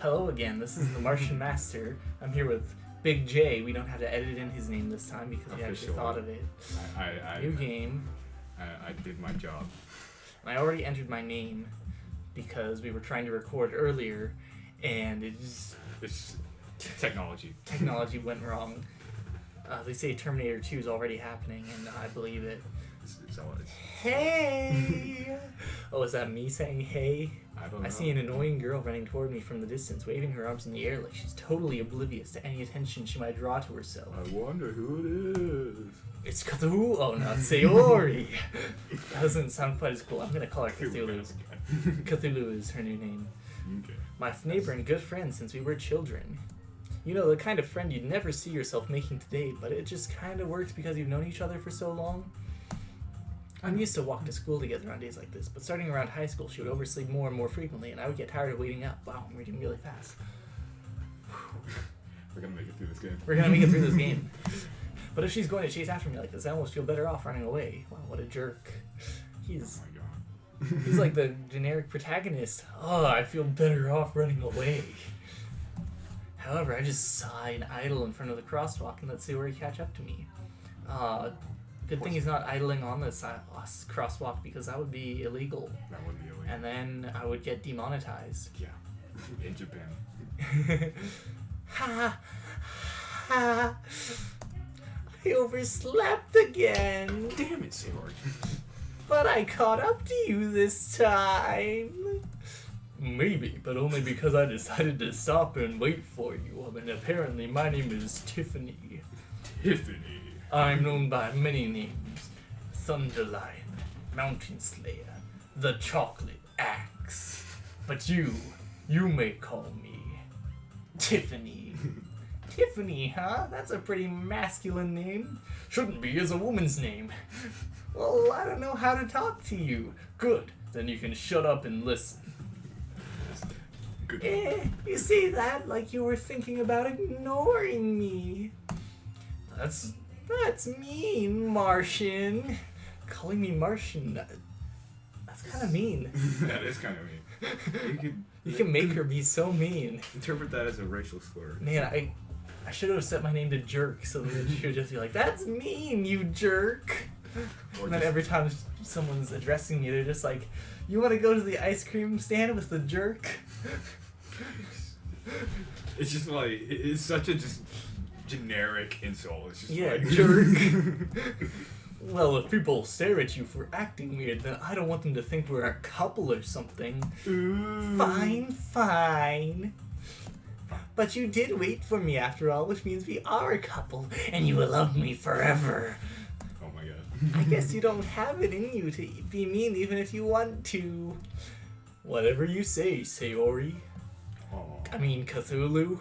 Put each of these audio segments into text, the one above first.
Hello again, this is TheMartianMaster. I'm here with Big J. We don't have to edit in his name this time because we actually thought of it. New game. I did my job. And I already entered my name because we were trying to record earlier and It's technology. technology went wrong. They say Terminator 2 is already happening, and I believe it. It's always... Hey! Oh, is that me saying hey? I don't know. I see an annoying girl running toward me from the distance, waving her arms in the air like she's totally oblivious to any attention she might draw to herself. I wonder who it is. It's Cthulhu. Oh, not Sayori. That doesn't sound quite as cool. I'm gonna call her Cthulhu. Cthulhu is her new name. Okay. My neighbor and good friend since we were children. You know, the kind of friend you'd never see yourself making today, but it just kind of works because you've known each other for so long. I'm used to walk to school together on days like this, but starting around high school, she would oversleep more and more frequently, and I would get tired of waiting up. Wow, I'm reading really fast. We're gonna make it through this game. We're gonna make it through this game. But if she's going to chase after me like this, I almost feel better off running away. Wow, what a jerk. He's Oh my god. he's like the generic protagonist. Oh, I feel better off running away. However, I just sigh and idle in front of the crosswalk and let's see where he catch up to me. Good thing he's not idling on the crosswalk because that would be illegal. That would be illegal. And then I would get demonetized. Yeah. In Japan. Ha! Ha! I overslept again. Damn it, Sayori. But I caught up to you this time. Maybe, but only because I decided to stop and wait for you. I mean, apparently my name is Tiffany. Tiffany. I'm known by many names. Thunderlion, Mountain Slayer, the Chocolate Axe. But you may call me Tiffany. Tiffany, huh? That's a pretty masculine name. Shouldn't be as a woman's name. Well, I don't know how to talk to you. Good, then you can shut up and listen. Good. You say that like you were thinking about ignoring me. That's mean, Martian. Calling me Martian, that's kind of mean. That is kind of mean. You can make her be so mean. Interpret that as a racial slur. Man, I should have set my name to Jerk so that she would just be like, that's mean, you jerk. Or And then every time someone's addressing me, they're just like, you want to go to the ice cream stand with the jerk? It's just like, it's such a just generic insult. It's just like... jerk. Well, if people stare at you for acting weird, then I don't want them to think we're a couple or something. Ooh. Fine. But you did wait for me after all, which means we are a couple, and you will love me forever. Oh my god. I guess you don't have it in you to be mean even if you want to. Whatever you say, Sayori. Aw. I mean, Cthulhu.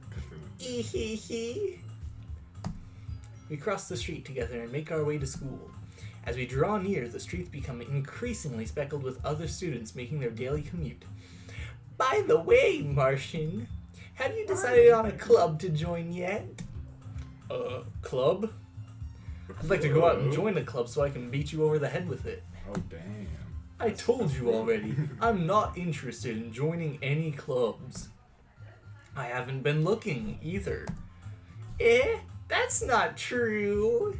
Cthulhu. Ehehe. We cross the street together and make our way to school. As we draw near, the streets become increasingly speckled with other students making their daily commute. By the way, Martian, have you decided on a club to join yet? Club? I'd like to go out and join a club so I can beat you over the head with it. Oh, damn. I told you already, I'm not interested in joining any clubs. I haven't been looking either. That's not true.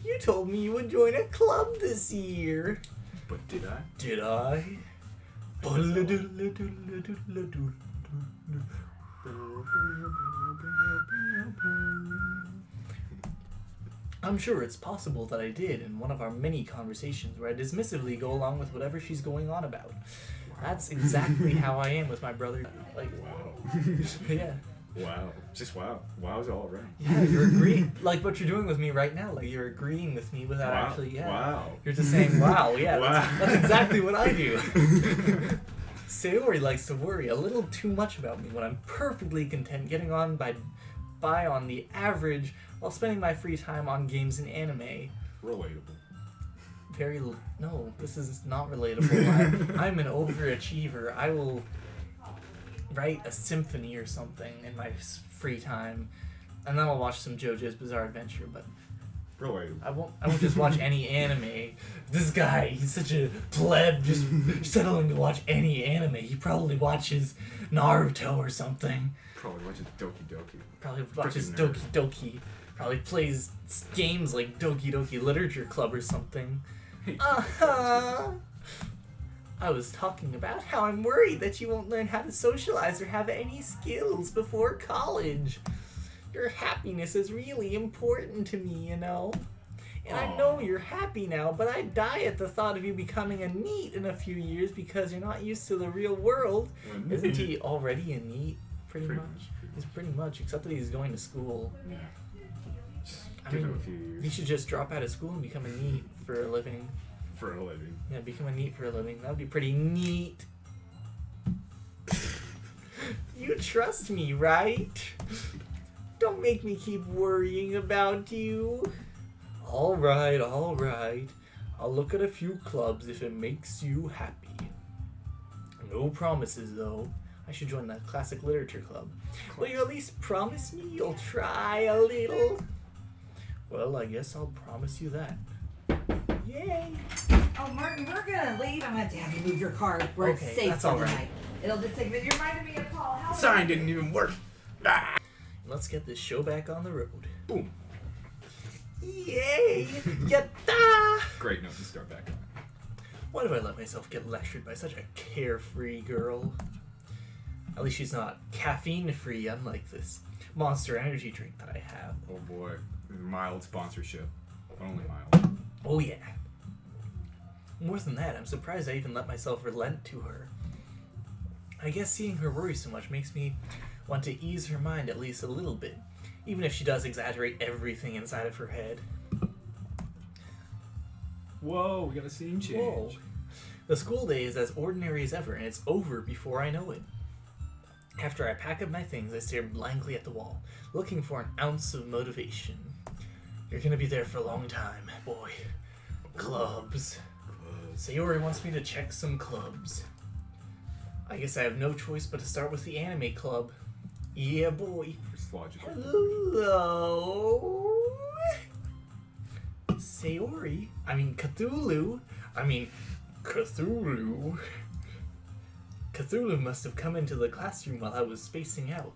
You told me you would join a club this year. But did I? Did I? I'm sure it's possible that I did in one of our many conversations where I dismissively go along with whatever she's going on about. Wow. That's exactly how I am with my brother. Like, Wow. yeah. Wow. Just wow. Wow's all around. Yeah, you're agreeing, like what you're doing with me right now. Like you're agreeing with me without Wow. actually, yeah. Wow. You're just saying, wow, yeah, Wow. That's exactly what I do. Sayori likes to worry a little too much about me when I'm perfectly content getting on by on the average while spending my free time on games and anime. Relatable. No, this is not relatable. I'm an overachiever. I will write a symphony or something in my free time, and then I'll watch some JoJo's Bizarre Adventure, but Relatable. I won't just watch any anime. This guy, he's such a pleb, just settling to watch any anime. He probably watches Naruto or something. Probably watches Doki Doki. Probably watches Freaking Doki Doki. Probably plays games like Doki Doki Literature Club or something. Uh-huh. I was talking about how I'm worried that you won't learn how to socialize or have any skills before college. Your happiness is really important to me, you know? And I know you're happy now, but I'd die at the thought of you becoming a NEET in a few years because you're not used to the real world. Isn't he already a NEET, pretty much? He's pretty much, except that he's going to school. Yeah. Just I give mean, him a few years. he should just drop out of school and become a NEET for a living. For a living. Yeah, become a NEET for a living. That would be pretty neat. You trust me, right? Don't make me keep worrying about you. Alright. I'll look at a few clubs if it makes you happy. No promises, though. I should join that classic literature club. Will you at least promise me you'll try a little? Well, I guess I'll promise you that. Yay! Oh, Martin, we're gonna leave. I'm gonna have you move your car where it's safe that's for all the right. night. It'll just take a minute. You reminded me of Paul. How Sign didn't even work. Ah. Let's get this show back on the road. Boom. Yay! Yatta! Great note to start back on. Why do I let myself get lectured by such a carefree girl? At least she's not caffeine-free, unlike this Monster Energy drink that I have. Oh boy. Mild sponsorship. Only mild. Oh yeah. More than that, I'm surprised I even let myself relent to her. I guess seeing her worry so much makes me want to ease her mind at least a little bit, even if she does exaggerate everything inside of her head. Whoa, we got a scene change. Whoa. The school day is as ordinary as ever, and it's over before I know it. After I pack up my things, I stare blankly at the wall, looking for an ounce of motivation. You're gonna be there for a long time, boy. Clubs. Sayori wants me to check some clubs. I guess I have no choice but to start with the anime club. Yeah, boy. First logical. Hello? Sayori? I mean, Cthulhu? Cthulhu? Cthulhu must have come into the classroom while I was spacing out.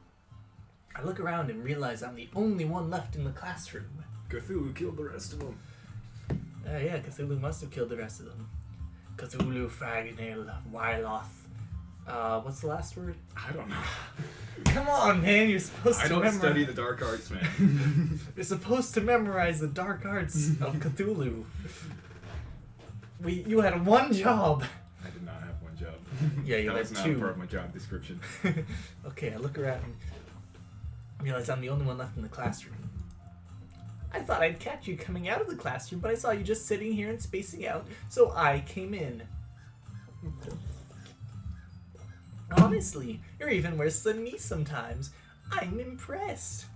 I look around and realize I'm the only one left in the classroom. Cthulhu killed the rest of them. Yeah, Cthulhu must have killed the rest of them. Cthulhu, Fragnil, Wyloth. What's the last word? I don't know. Come on, man, you're supposed to I don't memorize. study the dark arts, man. You're supposed to memorize the dark arts of Cthulhu. You had one job. I did not have one job. Yeah, you that had was not two. part of my job description. Okay, I look around and realize I'm the only one left in the classroom. I thought I'd catch you coming out of the classroom, but I saw you just sitting here and spacing out, so I came in. Honestly, you're even worse than me sometimes. I'm impressed.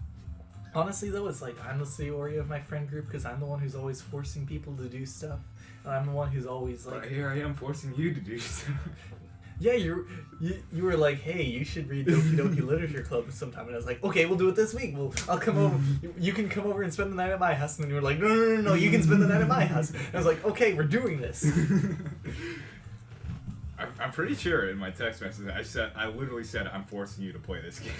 Honestly, though, it's like I'm the Sayori of my friend group because I'm the one who's always forcing people to do stuff. And I'm the one who's always like... But here I am forcing you to do stuff. Yeah, you were like, hey, you should read Doki Doki Literature Club sometime. And I was like, okay, we'll do it this week. I'll come over. You can come over and spend the night at my house. And then you were like, no, you can spend the night at my house. And I was like, okay, we're doing this. I'm pretty sure in my text message I literally said I'm forcing you to play this game.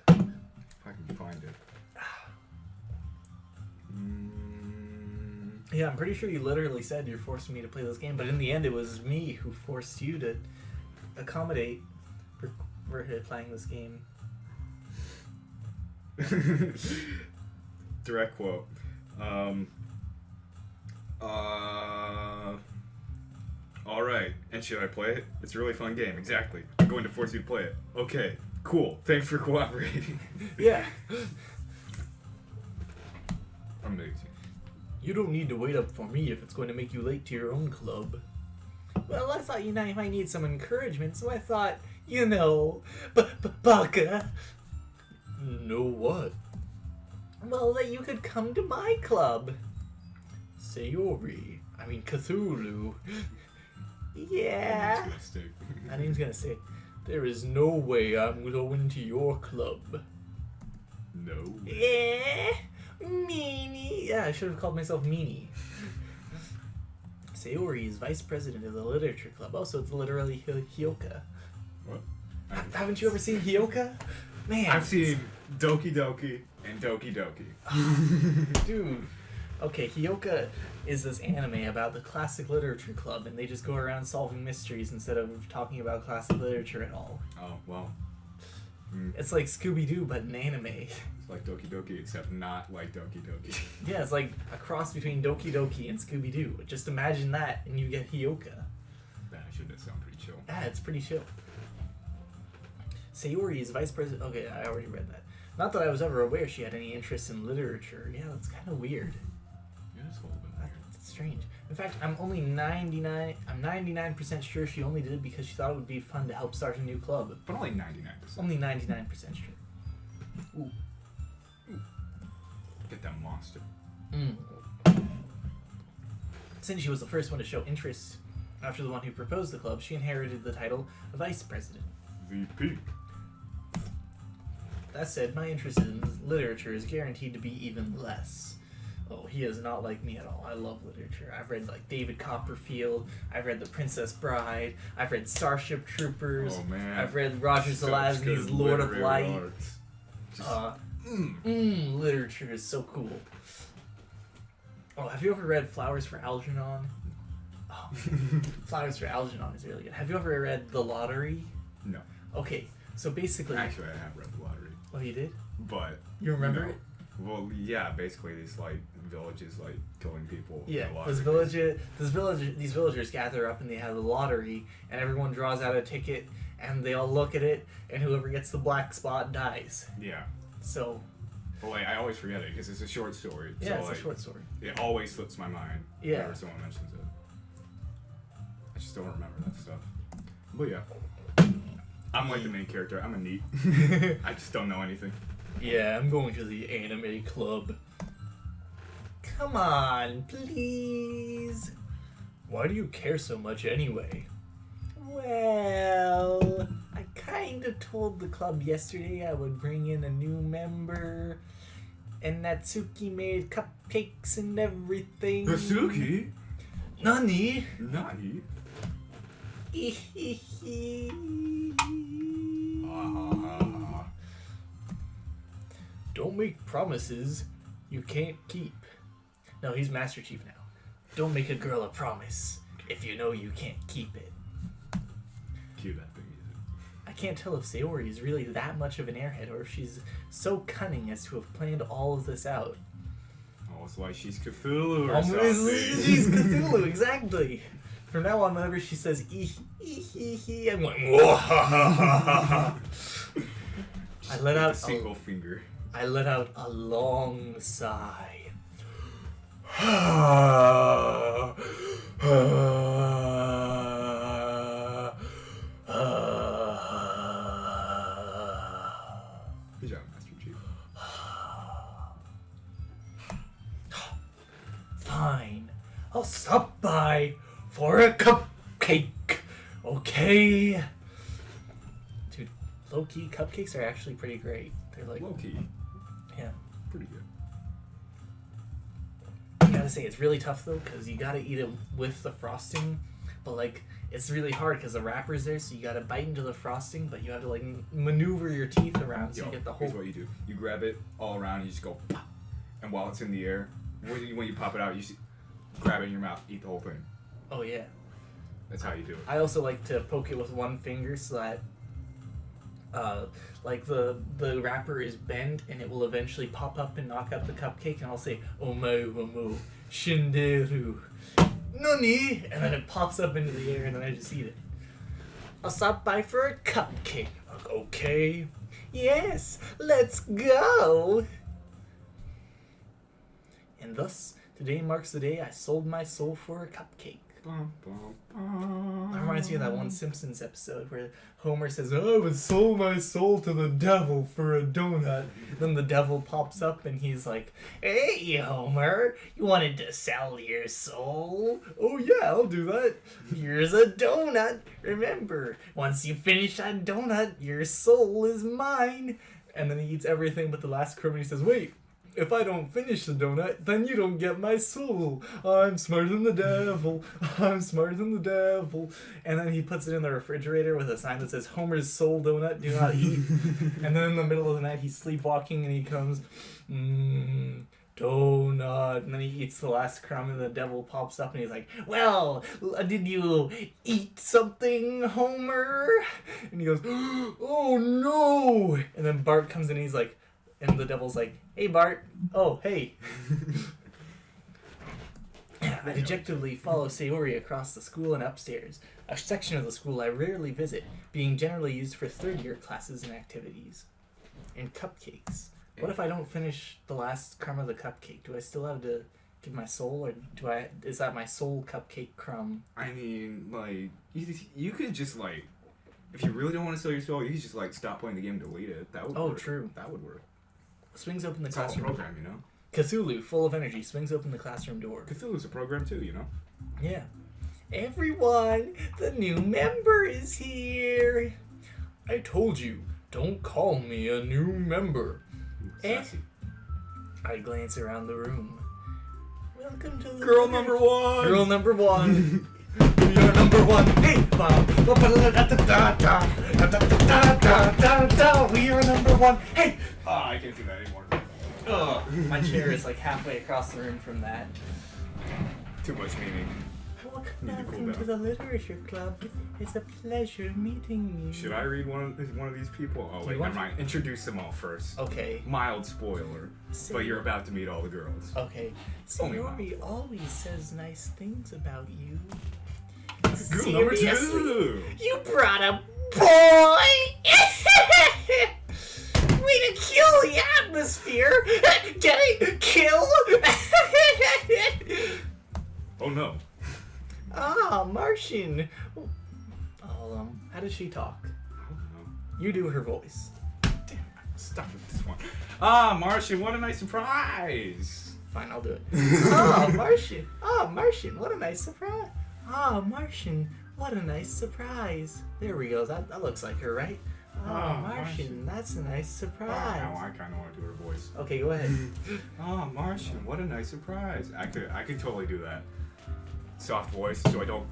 If I can find it. Yeah, I'm pretty sure you literally said you're forcing me to play this game, but in the end it was me who forced you to accommodate for playing this game. Direct quote. Alright, and should I play it? It's a really fun game, exactly. I'm going to force you to play it. Okay, cool. Thanks for cooperating. Yeah. Amazing. You don't need to wait up for me if it's going to make you late to your own club. Well, I thought you might need some encouragement, so I thought, Baka. Know what? Well, that you could come to my club. Sayori. Cthulhu. Yeah. My name's gonna stick. There is no way I'm going to your club. No. Yeah. Me. I should have called myself Meanie. Sayori is vice president of the literature club. Oh, so it's literally Hyoka. What? Haven't you ever seen Hyoka? Man. I've seen Doki Doki and Doki Doki. Dude. Okay, Hyoka is this anime about the classic literature club, and they just go around solving mysteries instead of talking about classic literature at all. Oh, well. It's like Scooby-Doo, but an anime. It's like Doki Doki, except not like Doki Doki. Yeah, it's like a cross between Doki Doki and Scooby-Doo. Just imagine that, and you get Hyoka. That actually does sound pretty chill. Ah, it's pretty chill. Sayori is vice president. Okay, I already read that. Not that I was ever aware she had any interest in literature. Yeah, that's kind of weird. Yeah, it's a little bit weird. That's strange. In fact, I'm 99% sure she only did it because she thought it would be fun to help start a new club. But only 99%. Only 99% sure. Ooh. Get that monster. Since she was the first one to show interest after the one who proposed the club, she inherited the title of vice president. VP. That said, my interest in literature is guaranteed to be even less. Oh, he is not like me at all. I love literature. I've read like David Copperfield. I've read The Princess Bride. I've read Starship Troopers. Oh man. I've read Roger Zelazny's Lord of Light. Literature is so cool. Oh, have you ever read Flowers for Algernon? Oh, Flowers for Algernon is really good. Have you ever read The Lottery? No. Okay, so basically... Actually, I have read The Lottery. Oh, you did? But... You remember it? Well, yeah, basically these, like, villages, like, killing people. Yeah, in the these villagers gather up and they have a lottery, and everyone draws out a ticket, and they all look at it, and whoever gets the black spot dies. Yeah. So... But, like, I always forget it, because it's a short story. Yeah, so, it's like, a short story. It always slips my mind Yeah. whenever someone mentions it. I just don't remember that stuff. But, yeah. I'm like the main character. I'm a neat. I just don't know anything. Yeah, I'm going to the anime club. Come on, please. Why do you care so much anyway? Well, I kinda told the club yesterday I would bring in a new member, and Natsuki made cupcakes and everything. Natsuki? Nani? Nani? Don't make promises you can't keep. No, he's Master Chief now. Don't make a girl a promise if you know you can't keep it. Cue that thing music. I can't tell if Sayori is really that much of an airhead or if she's so cunning as to have planned all of this out. Oh, it's like she's Cthulhu or something. She's Cthulhu, exactly. From now on, whenever she says I'm going, I let out a single finger. I let out a long sigh. Good job, Master Chief. Fine. I'll stop by for a cupcake. Okay? Dude, low-key cupcakes are actually pretty great. They're like... Low-key. Yeah. Pretty good. I gotta say, it's really tough though, because you gotta eat it with the frosting, but like, it's really hard because the wrapper's there, so you gotta bite into the frosting, but you have to like maneuver your teeth around so you get the whole... Here's what you do. You grab it all around, you just go pop, and while it's in the air, when you pop it out, you grab it in your mouth, eat the whole thing. Oh yeah. That's how you do it. I also like to poke it with one finger so that like the wrapper is bent and it will eventually pop up and knock out the cupcake, and I'll say omae wamo shinderu nani, and then it pops up into the air and then I just eat it. I'll stop by for a cupcake. Okay. Yes, let's go. And thus today marks the day I sold my soul for a cupcake. That reminds me of that one Simpsons episode where Homer says, "Oh, I would sold my soul to the devil for a donut." Then the devil pops up and he's like, "Hey, Homer, you wanted to sell your soul? Oh yeah, I'll do that. Here's a donut. Remember, once you finish that donut, your soul is mine." And then he eats everything but the last crumb and he says, "Wait, if I don't finish the donut, then you don't get my soul. I'm smarter than the devil. I'm smarter than the devil. And then he puts it in the refrigerator with a sign that says, Homer's soul donut, do not eat. And then in the middle of the night, he's sleepwalking and he comes, donut. And then he eats the last crumb and the devil pops up and he's like, well, did you eat something, Homer? And he goes, oh no. And then Bart comes in and he's like, and the devil's like, hey, Bart. Oh, hey. I dejectedly follow Sayori across the school and upstairs, a section of the school I rarely visit, being generally used for third-year classes and activities. And cupcakes. What if I don't finish the last crumb of the cupcake? Do I still have to give my soul, or is that my soul cupcake crumb? I mean, like, you could just, like, if you really don't want to sell your soul, you could just, like, stop playing the game and delete it. That would work. True. That would work. Swings open the It's all a classroom. program, you know? Cthulhu, full of energy, swings open the classroom door. Cthulhu's a program, too, you know? Yeah. Everyone, the new member is here. I told you, don't call me a new member. Sassy. I glance around the room. Welcome to the Girl number one! Girl number one. We are number one. Hey, we are number one. Hey. I can't do that anymore. My chair is like halfway across the room from that. Too much meaning. Welcome to the literature club. It's a pleasure meeting you. Should I read one of these people? Oh, Do wait, you never want mind. Introduce them all first. Okay. Mild spoiler. But you're about to meet all the girls. Okay. Only Sayori always says nice things about you. Girl number Seriously? 2! You brought a boy? Way to kill the atmosphere! Getting killed? Oh no. Ah, Martian. How does she talk? Oh no. You do her voice. Damn, stop with this one. Ah, Martian, what a nice surprise! Fine, I'll do it. Ah, Martian. Ah, Martian, what a nice surprise. Ah, Martian, what a nice surprise. There we go. That looks like her, right? Ah, Martian, that's a nice surprise. Wow, I kind of want to do her voice. Okay, go ahead. Ah, Martian, what a nice surprise. I could totally do that. Soft voice, so I don't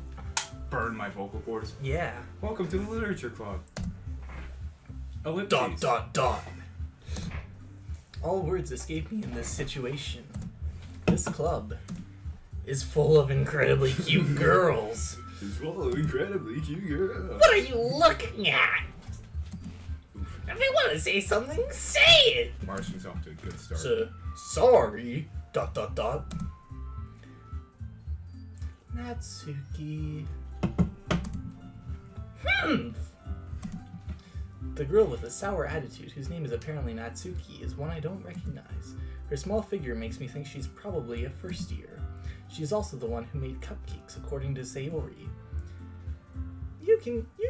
burn my vocal cords. Yeah. Welcome to the literature club. Ellipses. Dot, dot, dot. All words escape me in this situation. This club is full of incredibly cute girls. It's full of incredibly cute girls. What are you looking at? If you want to say something, say it. Martian's off to a good start. Sorry. Dot, dot, dot. Natsuki. The girl with a sour attitude, whose name is apparently Natsuki, is one I don't recognize. Her small figure makes me think she's probably a first year. She's also the one who made cupcakes, according to Sayori. You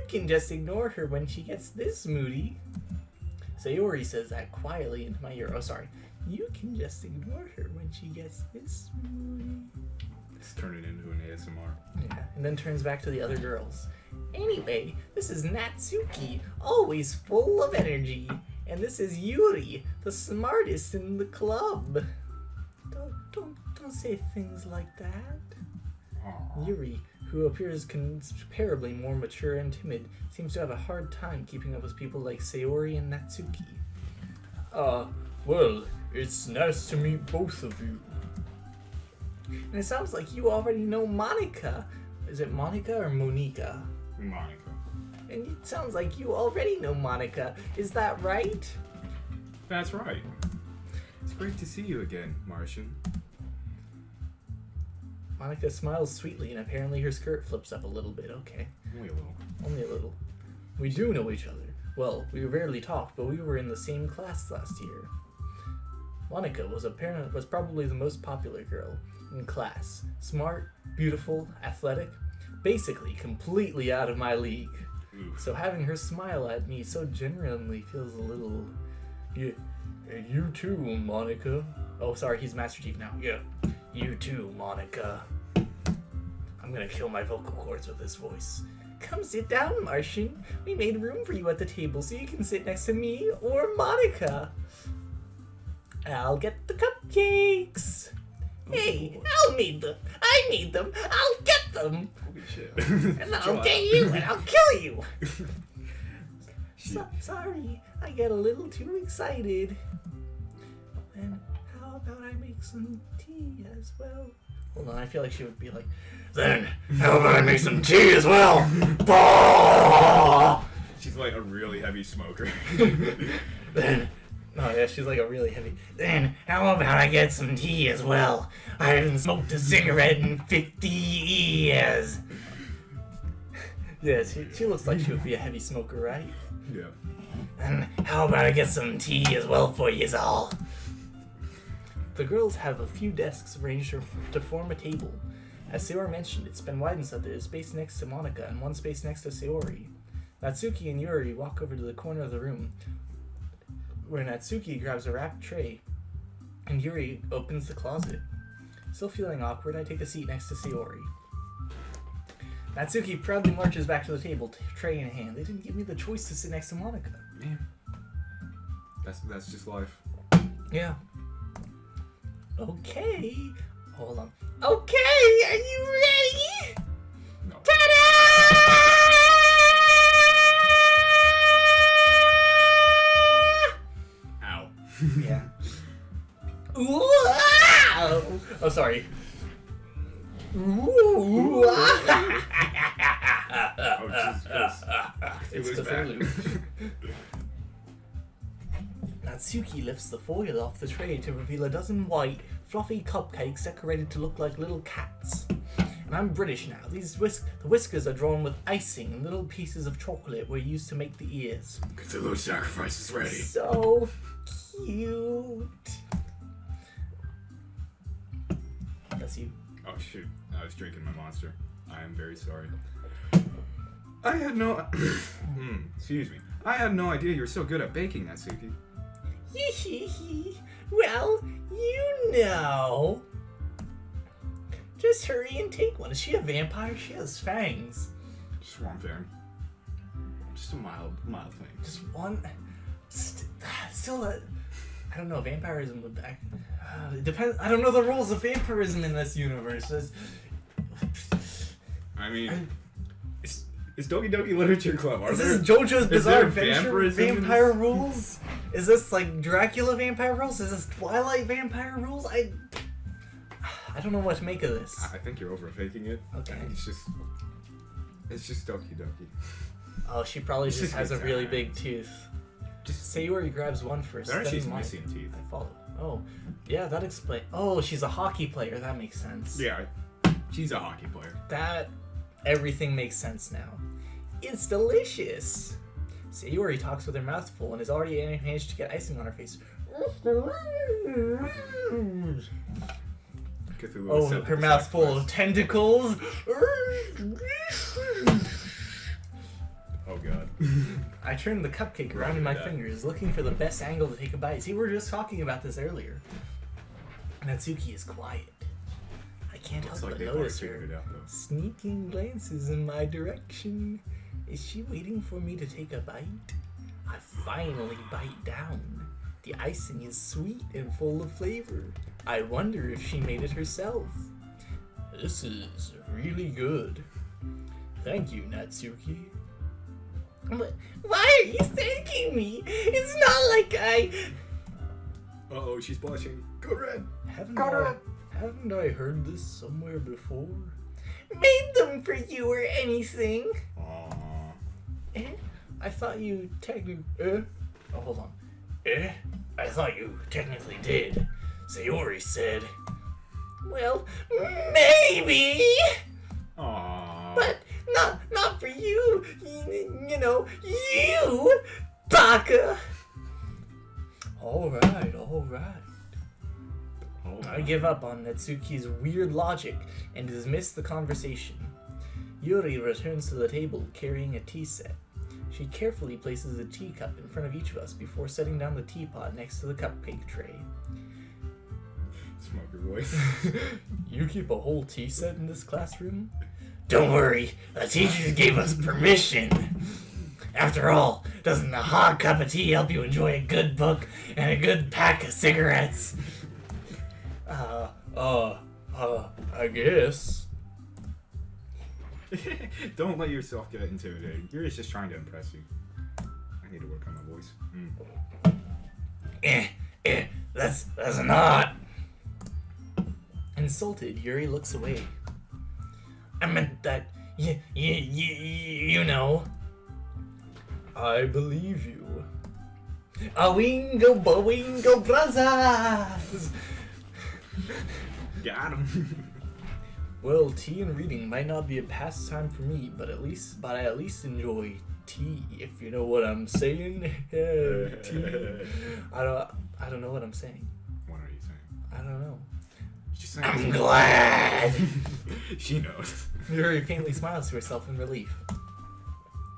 can just ignore her when she gets this moody. Sayori says that quietly into my ear. Oh, sorry. You can just ignore her when she gets this moody. Let's turn it into an ASMR. Yeah, and then turns back to the other girls. Anyway, this is Natsuki, always full of energy. And this is Yuri, the smartest in the club. Don't say things like that. Aww. Yuri, who appears comparably more mature and timid, seems to have a hard time keeping up with people like Sayori and Natsuki. Well, it's nice to meet both of you. And it sounds like you already know Monica. Is it Monica or Monica? Monica. And it sounds like you already know Monica. Is that right? That's right. It's great to see you again, Martian. Monica smiles sweetly, and apparently her skirt flips up a little bit. Okay. Only a little. Only a little. We do know each other. Well, we rarely talked, but we were in the same class last year. Monica was probably the most popular girl in class. Smart, beautiful, athletic, basically completely out of my league. Oof. So having her smile at me so genuinely feels a little... Yeah, you too, Monica. Oh, sorry, he's Master Chief now. Yeah, you too, Monica. I'm gonna kill my vocal cords with this voice. Come sit down, Martian. We made room for you at the table so you can sit next to me or Monica. I'll get the cupcakes. Hey, I'll made them. I made them. I'll get them. Holy shit. And I'll get you and I'll kill you. Sorry, I get a little too excited. And how about I make some tea as well? Hold on, I feel like she would be like, then how about I make some tea as well? She's like a really heavy smoker. Then, oh yeah, she's like a really heavy. Then how about I get some tea as well? I haven't smoked a cigarette in 50 years. Yeah, she looks like she would be a heavy smoker, right? Yeah. And how about I get some tea as well for yous all? The girls have a few desks arranged to form a table. As Sayori mentioned, it's been widened so that there's space next to Monica and one space next to Sayori. Natsuki and Yuri walk over to the corner of the room, where Natsuki grabs a wrapped tray, and Yuri opens the closet. Still feeling awkward, I take a seat next to Sayori. Natsuki proudly marches back to the table, tray in hand. They didn't give me the choice to sit next to Monica. Man. That's just life. Yeah. Okay. Hold on. Okay, are you ready? No. Ta-da! Ow. Yeah. Wow! Oh, sorry. Ooh. Oh, Jesus. It's was Cthulhu. Natsuki lifts the foil off the tray to reveal a dozen white, fluffy cupcakes decorated to look like little cats. And I'm British now. The whiskers are drawn with icing, and little pieces of chocolate were used to make the ears. Cthulhu's sacrifice is ready. So cute. That's you. Oh shoot, I was drinking my monster. I am very sorry. I had no... Excuse me. I had no idea you were so good at baking, Natsuki. Well, you know. Just hurry and take one. Is she a vampire? She has fangs. Swamp Fairy. Just a mild thing. Just one. Still, I don't know. Vampirism would. It depends. I don't know the rules of vampirism in this universe. I mean, it's Doki Doki Literature Club. Is this JoJo's Bizarre Adventure vampirism vampire rules? Is this like Dracula vampire rules? Is this Twilight vampire rules? I don't know what to make of this. I think you're overthinking it. Okay. I think it's just Doki Doki. Oh, she probably It's just just has a good really time. big tooth. Just Sayori grabs one first. there then she's mine. missing teeth. I follow. Oh, yeah, that explains. Oh, she's a hockey player. That makes sense. Yeah, she's a hockey player. Everything makes sense now. It's delicious. Sayori talks with her mouth full and has already managed to get icing on her face. Cthulhu Oh, accepted her the mouth full of sacrifice. tentacles. Oh god. I turned the cupcake around in my fingers, looking for the best angle to take a bite. See, we were just talking about this earlier. Natsuki is quiet. I can't Looks help like but they've already notice her figured it out though. sneaking glances in my direction. Is she waiting for me to take a bite? I finally bite down. The icing is sweet and full of flavor. I wonder if she made it herself. This is really good. Thank you, Natsuki. But why are you thanking me? It's not like I... Uh-oh, she's blushing. Go red. Haven't I heard this somewhere before? Made them for you or anything. Aww. Eh? I thought you technically... Oh, hold on. I thought you technically did. Sayori said. Well, maybe. Aww. But not for you. You know, you, Baka. All right. I give up on Natsuki's weird logic and dismiss the conversation. Yuri returns to the table carrying a tea set. She carefully places a teacup in front of each of us before setting down the teapot next to the cupcake tray. Smoker voice. You keep a whole tea set in this classroom? Don't worry, the teachers gave us permission. After all, doesn't a hot cup of tea help you enjoy a good book and a good pack of cigarettes? I guess. Don't let yourself get intimidated. You're just trying to impress you. I need to work on my voice. That's not. Insulted, Yuri looks away. I meant that, you know. I believe you. Awingo, boingo, brothers! Got him. Well, tea and reading might not be a pastime for me, but I at least enjoy tea, if you know what I'm saying. Tea. I don't know what I'm saying. What are you saying? I don't know. She's saying I'm glad. She knows. Yuri faintly smiles to herself in relief.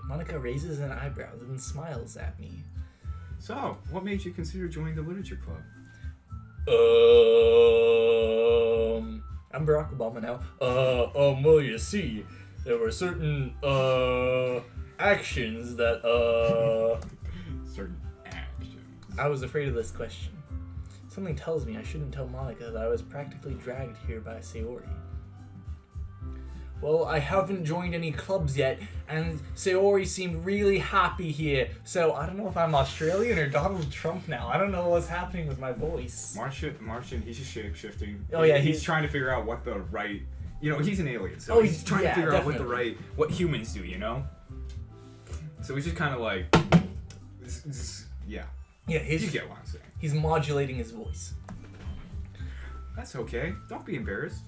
Monica raises an eyebrow, then smiles at me. So, what made you consider joining the literature club? I'm Barack Obama now. Well, you see, there were certain, actions that, Certain actions. I was afraid of this question. Something tells me I shouldn't tell Monica that I was practically dragged here by Sayori. Well, I haven't joined any clubs yet, and Sayori seemed really happy here, so I don't know if I'm Australian or Donald Trump now. I don't know what's happening with my voice. Martian, he's just shape-shifting. Oh, yeah, he's trying to figure out what the right... You know, he's an alien, so Oh, he's trying to figure out definitely. what humans do, you know? So he's just kind of like... yeah. Yeah, You get what I'm saying. he's modulating his voice. That's okay. Don't be embarrassed.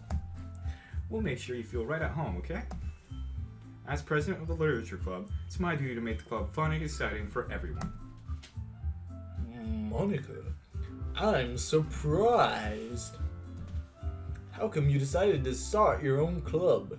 We'll make sure you feel right at home, okay? As president of the literature club, it's my duty to make the club fun and exciting for everyone. Monica, I'm surprised. How come you decided to start your own club?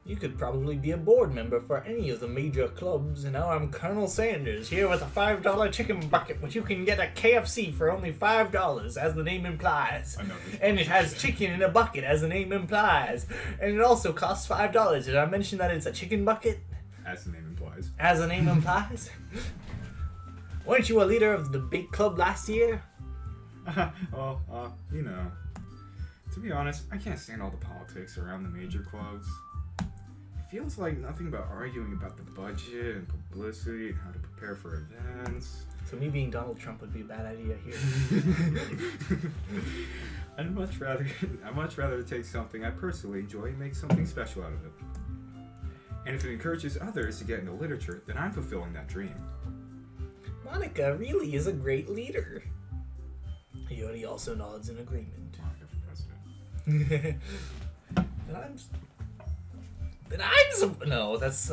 You could probably be a board member for any of the major clubs, and now I'm Colonel Sanders, here with a $5 chicken bucket, which you can get at KFC for only $5, as the name implies. And it has chicken in a bucket, as the name implies. And it also costs $5. Did I mention that it's a chicken bucket? As the name implies. As the name implies? Weren't you a leader of the big club last year? You know. To be honest, I can't stand all the politics around the major clubs. It feels like nothing but arguing about the budget and publicity and how to prepare for events. So me being Donald Trump would be a bad idea here. I'd much rather take something I personally enjoy and make something special out of it. And if it encourages others to get into literature, then I'm fulfilling that dream. Monica really is a great leader. Yuri also nods in agreement. Monica for president. No, that's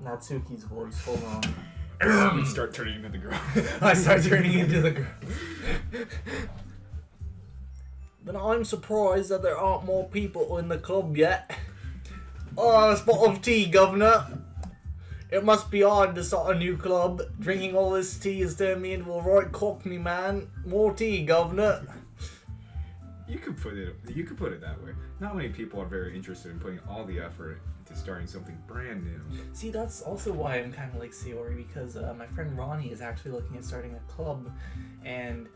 Natsuki's voice. Hold on. You start turning into the girl. I start turning into the girl. Then I'm surprised that there aren't more people in the club yet. Oh, a spot of tea, Governor. It must be hard to start a new club. Drinking all this tea has turned me into a right cockney man. More tea, Governor. You could put it that way. Not many people are very interested in putting all the effort into starting something brand new. See, that's also why I'm kind of like Sayori, because my friend Ronnie is actually looking at starting a club, and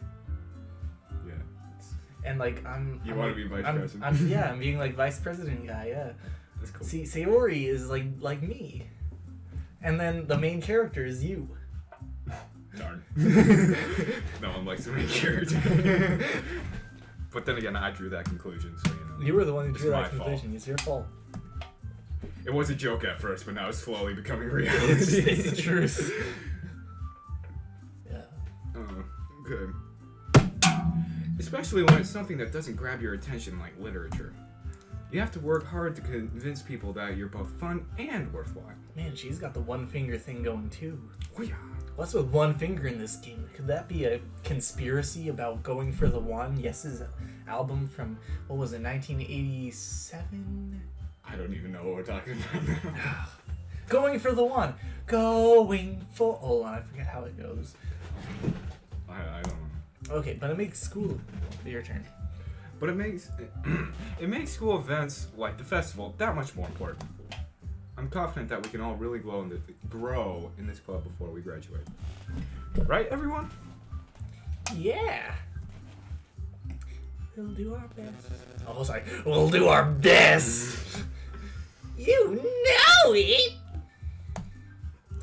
Yeah. like I'm. You I'm want like, to be vice I'm, president? I'm being like vice president guy. Yeah. That's cool. See, Sayori is like me, and then the main character is you. Darn. No one likes the main character. But then again, I drew that conclusion, so you know. You were the one who It's drew my that conclusion. fault. It's your fault. It was a joke at first, but now it's slowly becoming reality. It's the truth. Yeah. Okay. Especially when it's something that doesn't grab your attention like literature. You have to work hard to convince people that you're both fun and worthwhile. Man, she's got the one finger thing going too. Oh yeah. What's with one finger in this game? Could that be a conspiracy about going for the one? Yes's album from, what was it, 1987? I don't even know what we're talking about now. Going for the one. Going for... Hold on, I forget how it goes. I don't know. Okay, but it makes school... Your turn. But it makes school events like the festival that much more important. I'm confident that we can all really grow in this club before we graduate. Right, everyone? Yeah. We'll do our best. Oh, sorry. We'll do our best. You know it.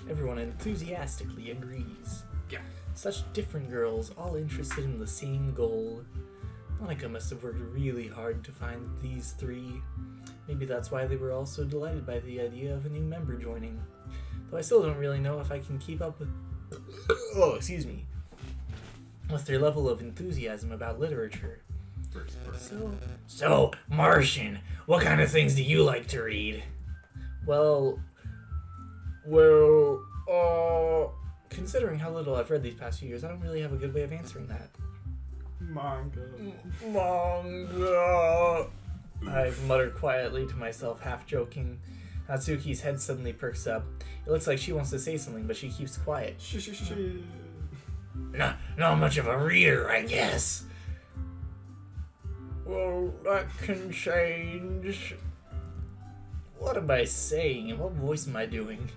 Everyone enthusiastically agrees. Yeah. Such different girls, all interested in the same goal. Monica must have worked really hard to find these three. Maybe that's why they were all so delighted by the idea of a new member joining. Though I still don't really know if I can keep up with with their level of enthusiasm about literature. So, Martian, what kind of things do you like to read? Well, considering how little I've read these past few years, I don't really have a good way of answering that. Manga. I muttered quietly to myself, half joking. Natsuki's head suddenly perks up. It looks like she wants to say something, but she keeps quiet. Not much of a reader, I guess. Well, that can change. What am I saying, and what voice am I doing?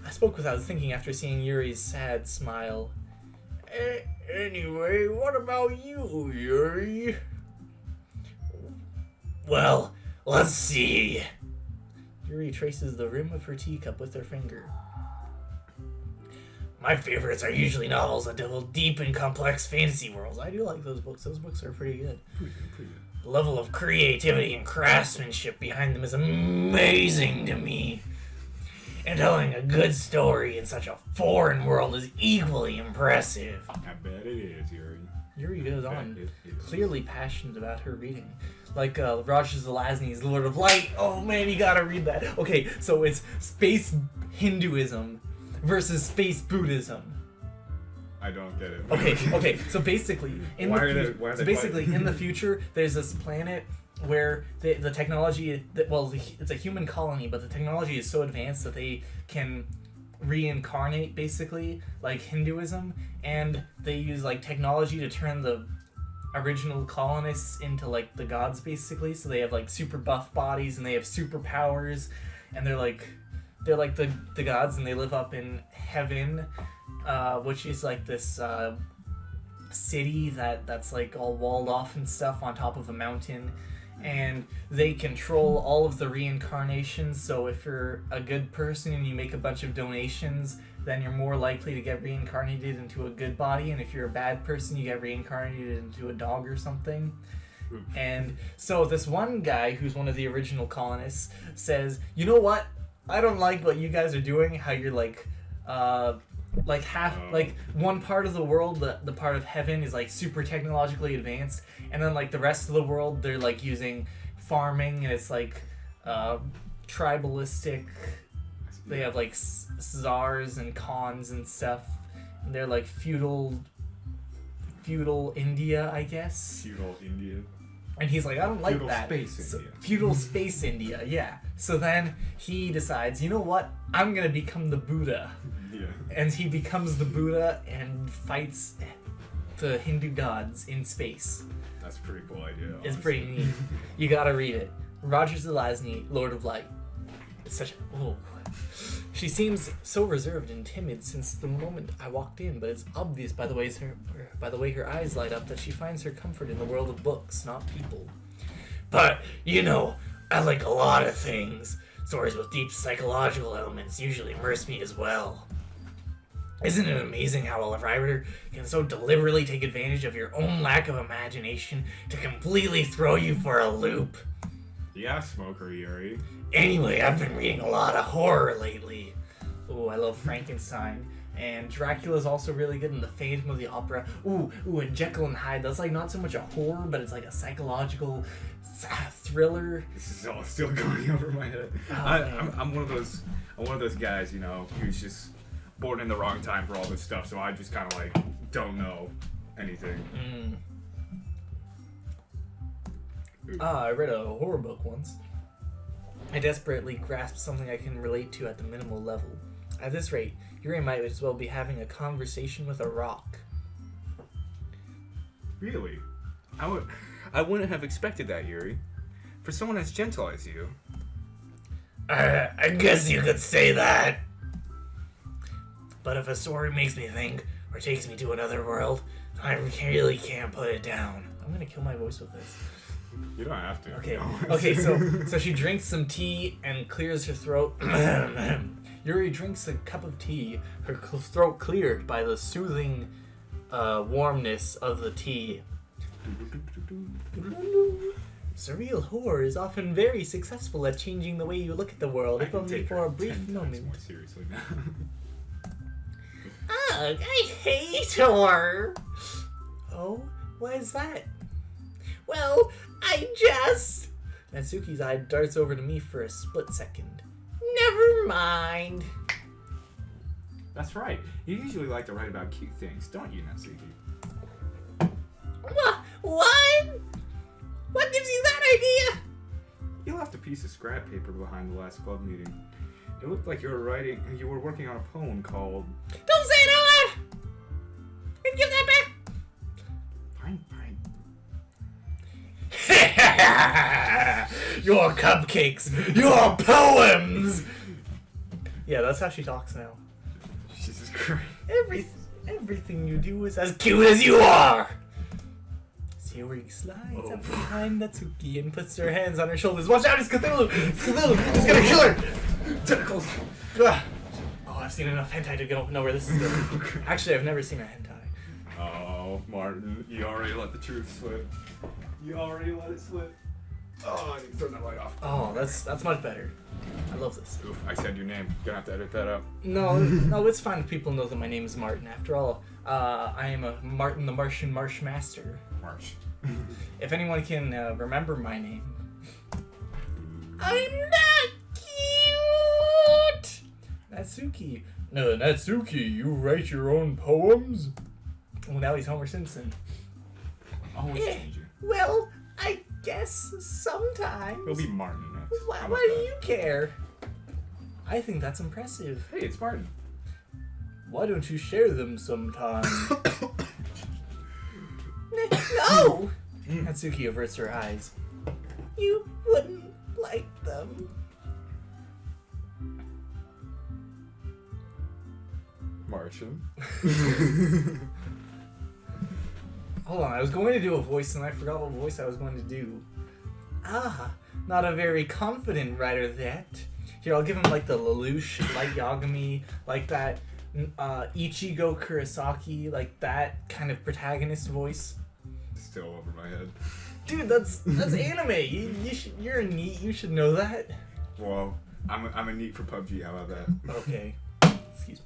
I spoke without thinking after seeing Yuri's sad smile. Anyway, what about you, Yuri? Well, let's see. Yuri traces the rim of her teacup with her finger. My favorites are usually novels that delve deep in complex fantasy worlds. I do like those books. Those books are pretty good. Pretty good. The level of creativity and craftsmanship behind them is amazing to me. And telling a good story in such a foreign world is equally impressive. I bet it is, Yuri. Yuri goes on, clearly passionate about her reading. Like Roger Zelazny's Lord of Light. Oh man, you gotta read that. Okay, so it's space Hinduism versus space Buddhism. I don't get it. Okay. So basically, in the future, there's this planet where the technology, it's a human colony, but the technology is so advanced that they can reincarnate, basically, like Hinduism, and they use like technology to turn the original colonists into like the gods, basically. So they have like super buff bodies and they have superpowers, and they're like the gods, and they live up in heaven, which is like this city that's like all walled off and stuff on top of a mountain. And they control all of the reincarnations, so if you're a good person and you make a bunch of donations, then you're more likely to get reincarnated into a good body, and if you're a bad person, you get reincarnated into a dog or something. And so this one guy, who's one of the original colonists, says, you know what? I don't like what you guys are doing, how you're like one part of the world, the part of heaven is like super technologically advanced, and then like the rest of the world, they're like using farming, and it's like tribalistic. They have like czars and khans and stuff, and they're like feudal India, I guess. Feudal India. And he's like, I don't like feudal that. Space India. Feudal space India, yeah. So then he decides, you know what? I'm gonna become the Buddha. Yeah. And he becomes the Buddha and fights the Hindu gods in space. That's a pretty cool idea. It's pretty neat. You gotta read it. Roger Zelazny, Lord of Light. It's such a... She seems so reserved and timid since the moment I walked in, but it's obvious by the way her eyes light up that she finds her comfort in the world of books, not people. But, you know, I like a lot of things. Stories with deep psychological elements usually immerse me as well. Isn't it amazing how a writer can so deliberately take advantage of your own lack of imagination to completely throw you for a loop? Yeah, smoker Yuri. Anyway, I've been reading a lot of horror lately. Ooh, I love Frankenstein. And Dracula's also really good in The Phantom of the Opera. Ooh, and Jekyll and Hyde. That's like not so much a horror, but it's like a psychological thriller. This is all still going over my head. I'm one of those guys, you know, who's just born in the wrong time for all this stuff, so I just kind of like don't know anything. I read a horror book once. I desperately grasped something I can relate to at the minimal level. At this rate, Yuri might as well be having a conversation with a rock. Really? I wouldn't have expected that, Yuri. For someone as gentle as you. I guess you could say that. But if a story makes me think or takes me to another world, I really can't put it down. I'm gonna kill my voice with this. You don't have to. Okay. No. Okay. So she drinks some tea and clears her throat. Yuri drinks a cup of tea. Her throat cleared by the soothing warmness of the tea. Surreal horror is often very successful at changing the way you look at the world, if only for a brief moment. More seriously now. Ugh, I hate horror. Oh, why is that? Well, Natsuki's eye darts over to me for a split second. Never mind. That's right. You usually like to write about cute things, don't you, Natsuki? What? What gives you that idea? You left a piece of scrap paper behind the last club meeting. It looked like you were working on a poem called... Don't say it out loud! And give that back! Fine. Your cupcakes! Your poems! Yeah, that's how she talks now. Jesus Christ. Everything you do is as cute as you are! Yuri slides up behind Natsuki and puts her hands on her shoulders. Watch out, it's Cthulhu! It's Cthulhu! It's gonna kill her! Tentacles! Oh, I've seen enough hentai to know where this is going. Actually, I've never seen a hentai. Oh, Martin, you already let the truth slip. You already let it slip. Oh, I need to turn that light off. Oh, that's much better. I love this. Oof, I said your name. Gonna have to edit that out. No, it's fine if people know that my name is Martin. After all, I am a Martin the MartianMaster. March. If anyone can remember my name. I'm not cute! Natsuki. No, Natsuki, you write your own poems? Well, now he's Homer Simpson. Always changing. Well, I guess sometimes. It'll be Martin next. Why How about do that? you care? I think that's impressive. Hey, it's Martin. Why don't you share them sometime? No! Natsuki averts her eyes. You wouldn't like them. Martian. Hold on, I was going to do a voice and I forgot what voice I was going to do. Not a very confident writer that. Here, I'll give him like the Lelouch, like Yagami, like that Ichigo Kurosaki, like that kind of protagonist voice. Still over my head. Dude, that's anime. You're a NEET. You should know that. Well, I'm a neat for PUBG. How about that? Okay. Excuse me.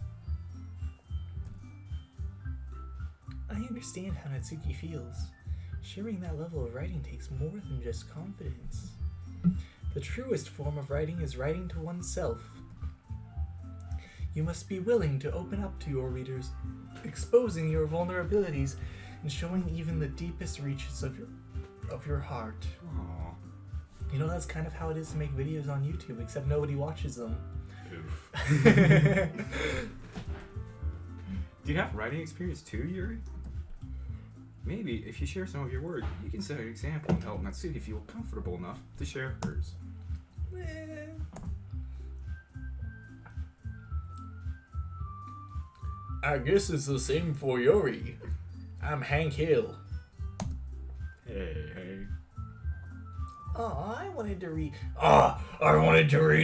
I understand how Natsuki feels. Sharing that level of writing takes more than just confidence. The truest form of writing is writing to oneself. You must be willing to open up to your readers, exposing your vulnerabilities and showing even the deepest reaches of your heart. Aww. You know, that's kind of how it is to make videos on YouTube, except nobody watches them. Oof. Do you have writing experience too, Yuri? Maybe if you share some of your work, you can set an example and help Natsuki feel comfortable enough to share hers. I guess it's the same for Yuri. I'm Hank Hill. Hey. Oh, I wanted to read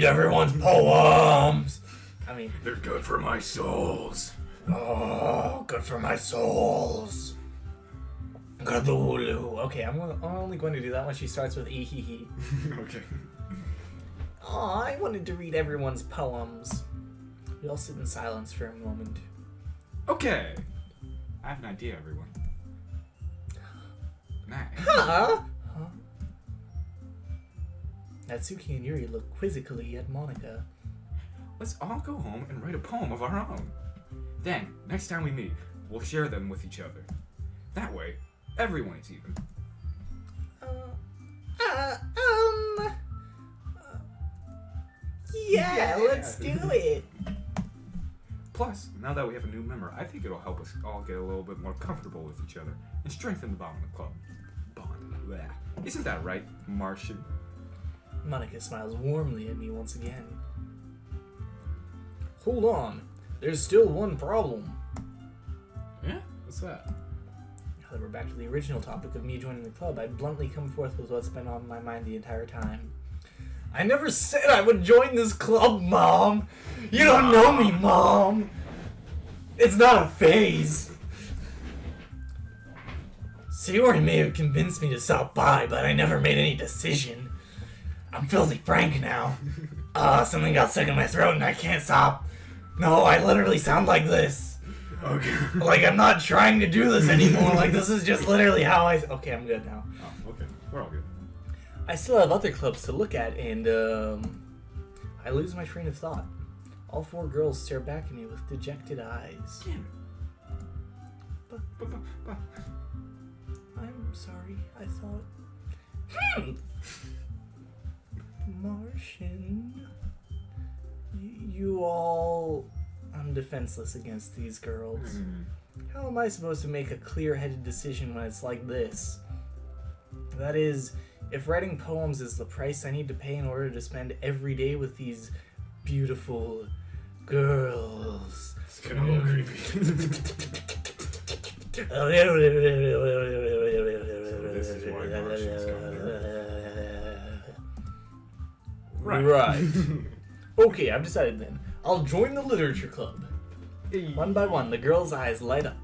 everyone's poems. I mean, They're good for my souls. oh, good for my souls. Cthulhu. Okay, I'm only going to do that when she starts with ehehe. Okay. Oh, I wanted to read everyone's poems. We all sit in silence for a moment. Okay. I have an idea, everyone. Nice. Huh? Natsuki and Yuri look quizzically at Monica. Let's all go home and write a poem of our own. Then, next time we meet, we'll share them with each other. That way, everyone is even. Yeah, let's do it. Plus, now that we have a new member, I think it'll help us all get a little bit more comfortable with each other and strengthen the bond of the club. Bond. Blech. Isn't that right, Martian? Monica smiles warmly at me once again. Hold on. There's still one problem. Yeah? What's that? Now that we're back to the original topic of me joining the club, I bluntly come forth with what's been on my mind the entire time. I never said I would join this club, Mom! You don't know me, Mom! It's not a phase! Sayori may have convinced me to stop by, but I never made any decision. I'm filthy frank now. Something got stuck in my throat and I can't stop. No, I literally sound like this. Okay. Like I'm not trying to do this anymore. Like this is just literally how I... Okay, I'm good now. Oh, okay. We're all good. I still have other clubs to look at, and I lose my train of thought. All 4 girls stare back at me with dejected eyes. Damn it. I'm sorry, I thought... Martian... You all... I'm defenseless against these girls. How am I supposed to make a clear-headed decision when it's like this? That is, if writing poems is the price I need to pay in order to spend every day with these beautiful girls. It's getting a little creepy. So this is why Martian's coming. Right. Okay, I've decided then. I'll join the literature club. One by one, the girls' eyes light up.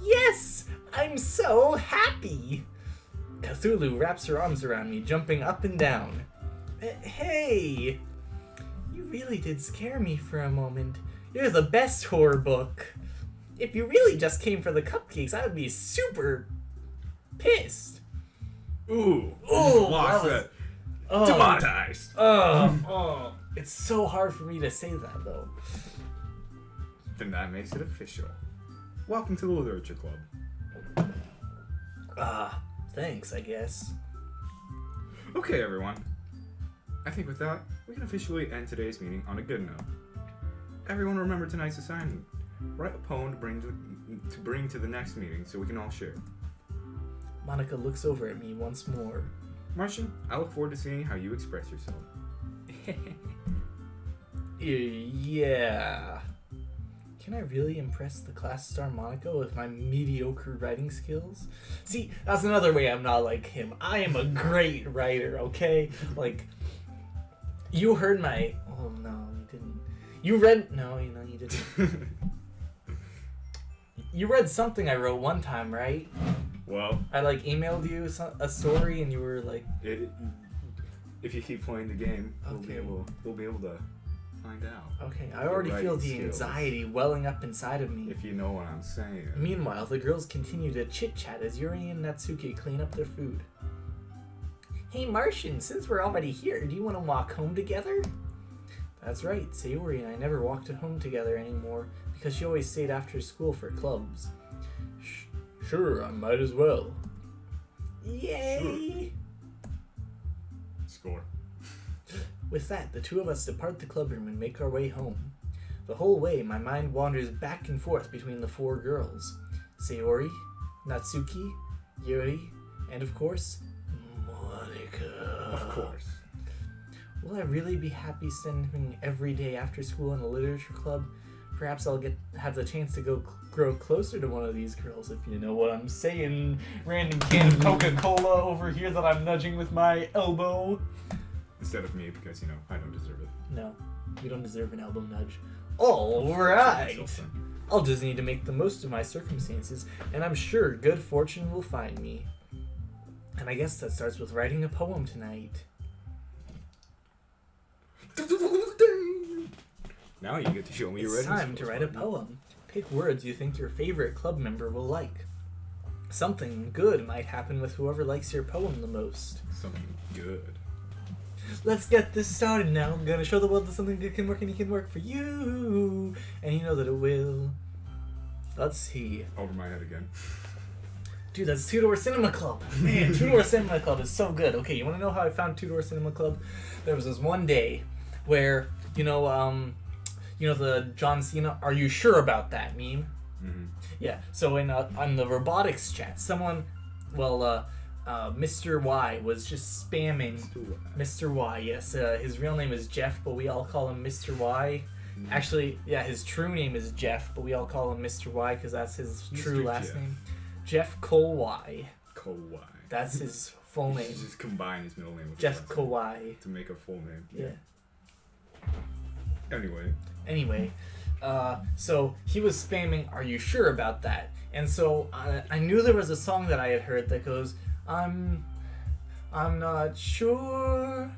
Yes! I'm so happy! Cthulhu wraps her arms around me, jumping up and down. Hey! You really did scare me for a moment. You're the best horror book. If you really just came for the cupcakes, I would be super pissed. Ooh. Ooh, Lost that it. Oh, Demonetized. oh. It's so hard for me to say that, though. Then that makes it official. Welcome to the Literature Club. Thanks, I guess. Okay, everyone. I think with that, we can officially end today's meeting on a good note. Everyone remember tonight's assignment. Write a poem to bring to the next meeting so we can all share. Monica looks over at me once more. Martian, I look forward to seeing how you express yourself. Yeah. Can I really impress the class star Monica with my mediocre writing skills? See, that's another way I'm not like him. I am a great writer, okay? Like, you heard my... Oh, no, you didn't. You read... No, you didn't. You read something I wrote one time, right? Well... I, emailed you a story and you were like... If you keep playing the game, Okay. we'll be able to find out. Okay, I already feel the skills. anxiety welling up inside of me. If you know what I'm saying. Meanwhile, the girls continue to chit-chat as Yuri and Natsuki clean up their food. Hey Martian, since we're already here, do you want to walk home together? That's right, Sayori and I never walked home together anymore because she always stayed after school for clubs. Sure, I might as well. Yay! Score. With that, the two of us depart the clubroom and make our way home. The whole way, my mind wanders back and forth between the 4 girls. Sayori, Natsuki, Yuri, and of course, Monica. Of course. Will I really be happy spending every day after school in the literature club? Perhaps I'll have the chance to grow closer to one of these girls, if you know what I'm saying. Random can of Coca-Cola over here that I'm nudging with my elbow. Instead of me, because, I don't deserve it. No, you don't deserve an elbow nudge. Alright! I'll just need to make the most of my circumstances, and I'm sure good fortune will find me. And I guess that starts with writing a poem tonight. Now you get to show me your It's writing time to skills, write a partner. poem. Pick words you think your favorite club member will like. Something good might happen with whoever likes your poem the most. Something good. Let's get this started now. I'm gonna show the world that something good can work and it can work for you. And you know that it will. Let's see. Over my head again. Dude, that's Two Door Cinema Club. Man, Two Door Cinema Club is so good. Okay, you wanna know how I found Two Door Cinema Club? There was this one day where, the John Cena, "Are you sure about that" meme? Mm-hmm. Yeah, so on the robotics chat, someone, Mr. Y was just spamming. Mr. Y, yes. His real name is Jeff, but we all call him Mr. Y. Actually, yeah, his true name is Jeff, but we all call him Mr. Y because that's his true Mr. last Jeff. name. Jeff Kowai. Kowai. That's his full name. Just combine his middle name with Jeff his last name Kowai. to make a full name. Yeah. Anyway. So he was spamming, "Are you sure about that?" And so I knew there was a song that I had heard that goes, I'm not sure.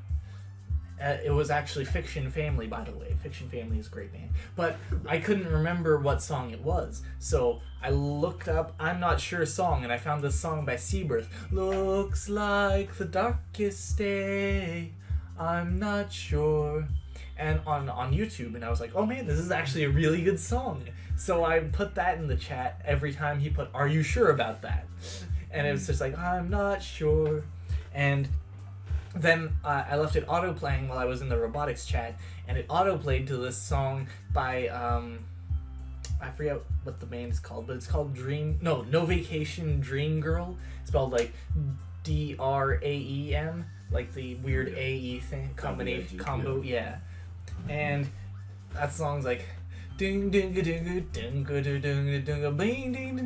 It was actually Fiction Family, by the way. Fiction Family is a great band. But I couldn't remember what song it was. So I looked up I'm Not Sure song, and I found this song by Seabirth. Looks like the darkest day, I'm not sure. And on YouTube, and I was like, oh man, this is actually a really good song. So I put that in the chat every time he put, "Are you sure about that?" And it was just like, I'm not sure. And then I left it auto-playing while I was in the robotics chat, and it auto-played to this song by, I forget what the band is called, but it's called No Vacation Dream Girl, spelled like DRAEM, like the weird AE thing, combination, combo, yeah. And that song's like, ding ding ding ding ding ding ding bing ding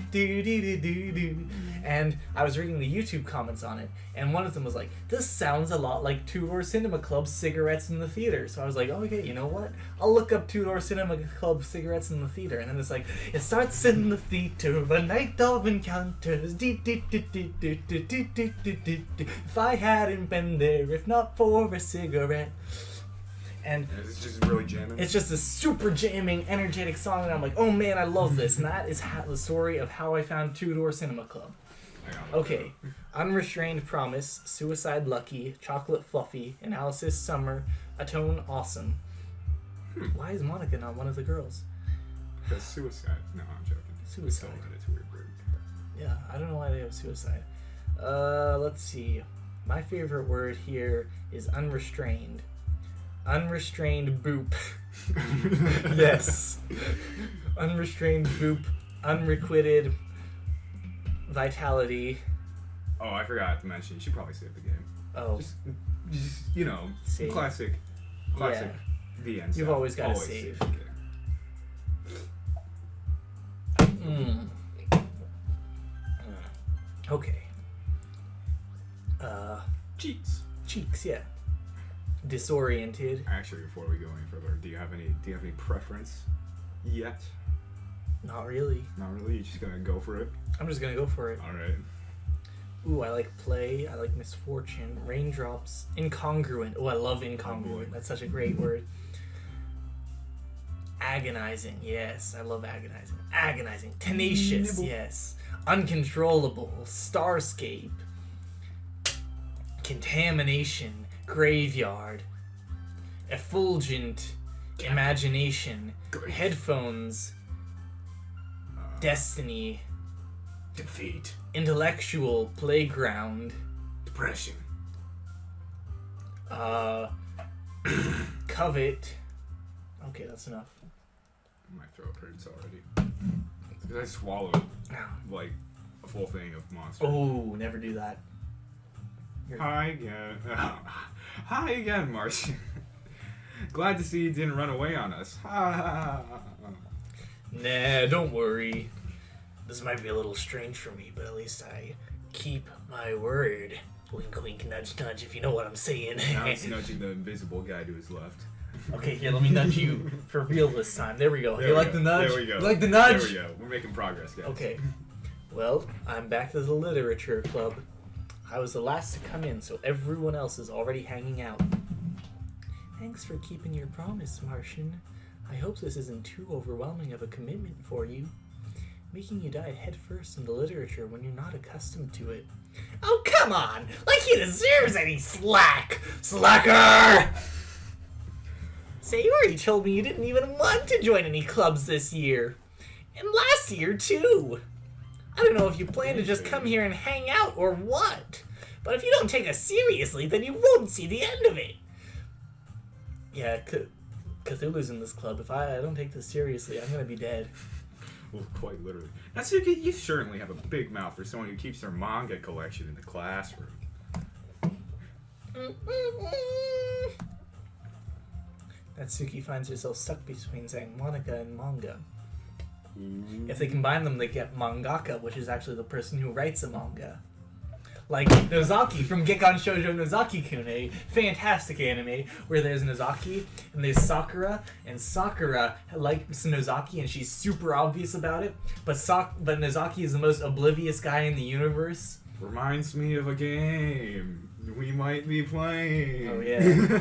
ding ding. And I was reading the YouTube comments on it, and one of them was like, "This sounds a lot like Two Door Cinema Club Cigarettes in the Theater." So I was like, okay, you know what? I'll look up Two Door Cinema Club Cigarettes in the Theater, and then it's like, "It starts in the theater, a night of encounters. If I hadn't been there, if not for a cigarette." And it's just really jamming. it's just a super jamming, energetic song, and I'm like, oh man, I love this. And that is the story of how I found Two Door Cinema Club. Okay. Unrestrained Promise, Suicide Lucky, Chocolate Fluffy, Analysis Summer, Atone Awesome. Why is Monica not one of the girls? Because suicide. No, I'm joking. Suicide. It's a weird word. Yeah, I don't know why they have suicide. Let's see. My favorite word here is unrestrained. Unrestrained boop. Yes. Unrestrained boop. Unrequited vitality. Oh, I forgot to mention. You should probably save the game. Oh. Just you know, Save. classic. Yeah. The end. You've stuff. always gotta save. Okay. Cheeks, yeah. Disoriented. Actually, before we go any further, do you have any preference yet? Not really. Not really. You're just gonna go for it. I'm just gonna go for it. All right. Ooh, I like play. I like misfortune. Raindrops. Incongruent. Oh, I love incongruent. That's such a great word. Agonizing. Yes, I love agonizing. Agonizing. Tenacious. Nibble. Yes. Uncontrollable. Starscape. Contamination. Graveyard. Effulgent. Imagination. Headphones. Destiny. Defeat. Intellectual playground. Depression. Covet. Okay, that's enough. My throat hurts already. Because I swallowed Now. like a full thing of Monster. Oh, never do that. Hi again. Hi again, Martian. Glad to see you didn't run away on us. Nah, don't worry. This might be a little strange for me, but at least I keep my word. Wink, wink, nudge, nudge, if you know what I'm saying. Now he's nudging the invisible guy to his left. Okay, here, let me nudge you for real this time. There we go. There You we like go. the nudge? There we go. You like the nudge? There we go. We're making progress, guys. Okay. Well, I'm back to the literature club. I was the last to come in, so everyone else is already hanging out. Thanks for keeping your promise, Martian. I hope this isn't too overwhelming of a commitment for you. Making you dive headfirst into literature when you're not accustomed to it. Oh, come on! Like he deserves any slack! Slacker! Say, you already told me you didn't even want to join any clubs this year. And last year, too. I don't know if you plan to just come here and hang out or what. But if you don't take us seriously, then you won't see the end of it. Yeah, Cthulhu's in this club. If I don't take this seriously, I'm gonna be dead. Well, quite literally. Natsuki, you certainly have a big mouth for someone who keeps their manga collection in the classroom. Natsuki finds herself stuck between saying Monica and manga. If they combine them, they get mangaka, which is actually the person who writes a manga. Like Nozaki from Gekkan Shoujo Nozaki-kun, a fantastic anime where there's Nozaki and there's Sakura, and Sakura likes Nozaki and she's super obvious about it, but Nozaki is the most oblivious guy in the universe. Reminds me of a game we might be playing. Oh yeah.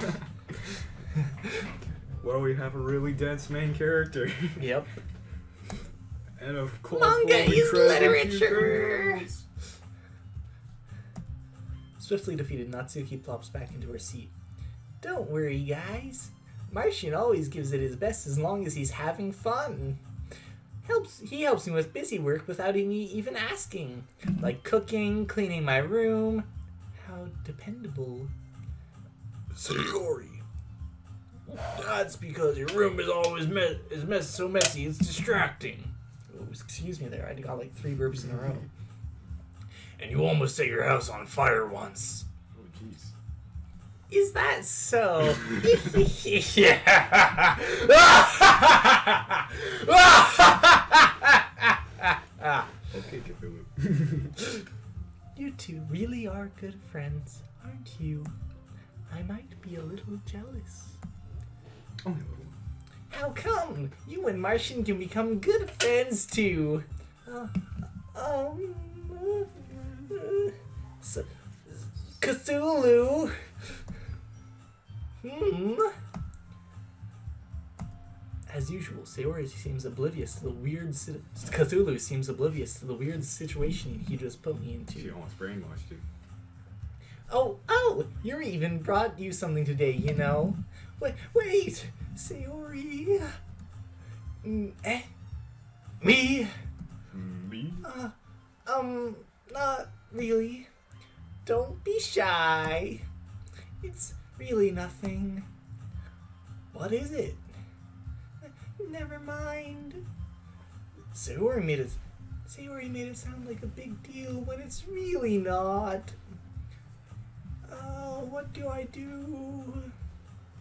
Well, we have a really dense main character. Yep. And of course, Manga is literature! Swiftly defeated, Natsuki plops back into her seat. Don't worry, guys. Martian always gives it his best as long as he's having fun. He helps me with busy work without me even asking. Like cooking, cleaning my room. How dependable. Sayori. That's because your room is always so messy, it's distracting. Oh, excuse me there, I got like 3 burps in a row. And you almost set your house on fire once. Oh, jeez. Is that so? Yeah. Okay, Cthulhu. You two really are good friends, aren't you? I might be a little jealous. Oh, How come? You and Martian can become good friends too. Cthulhu. As usual, Sayori seems oblivious to the weird. Cthulhu seems oblivious to the weird situation he just put me into. she almost brainwashed you. Oh! Yuri even brought you something today, you know. Wait, Sayori. Me? Me? Not really. Don't be shy. It's really nothing. What is it? Never mind. Sayori made it sound like a big deal when it's really not. Oh, what do I do?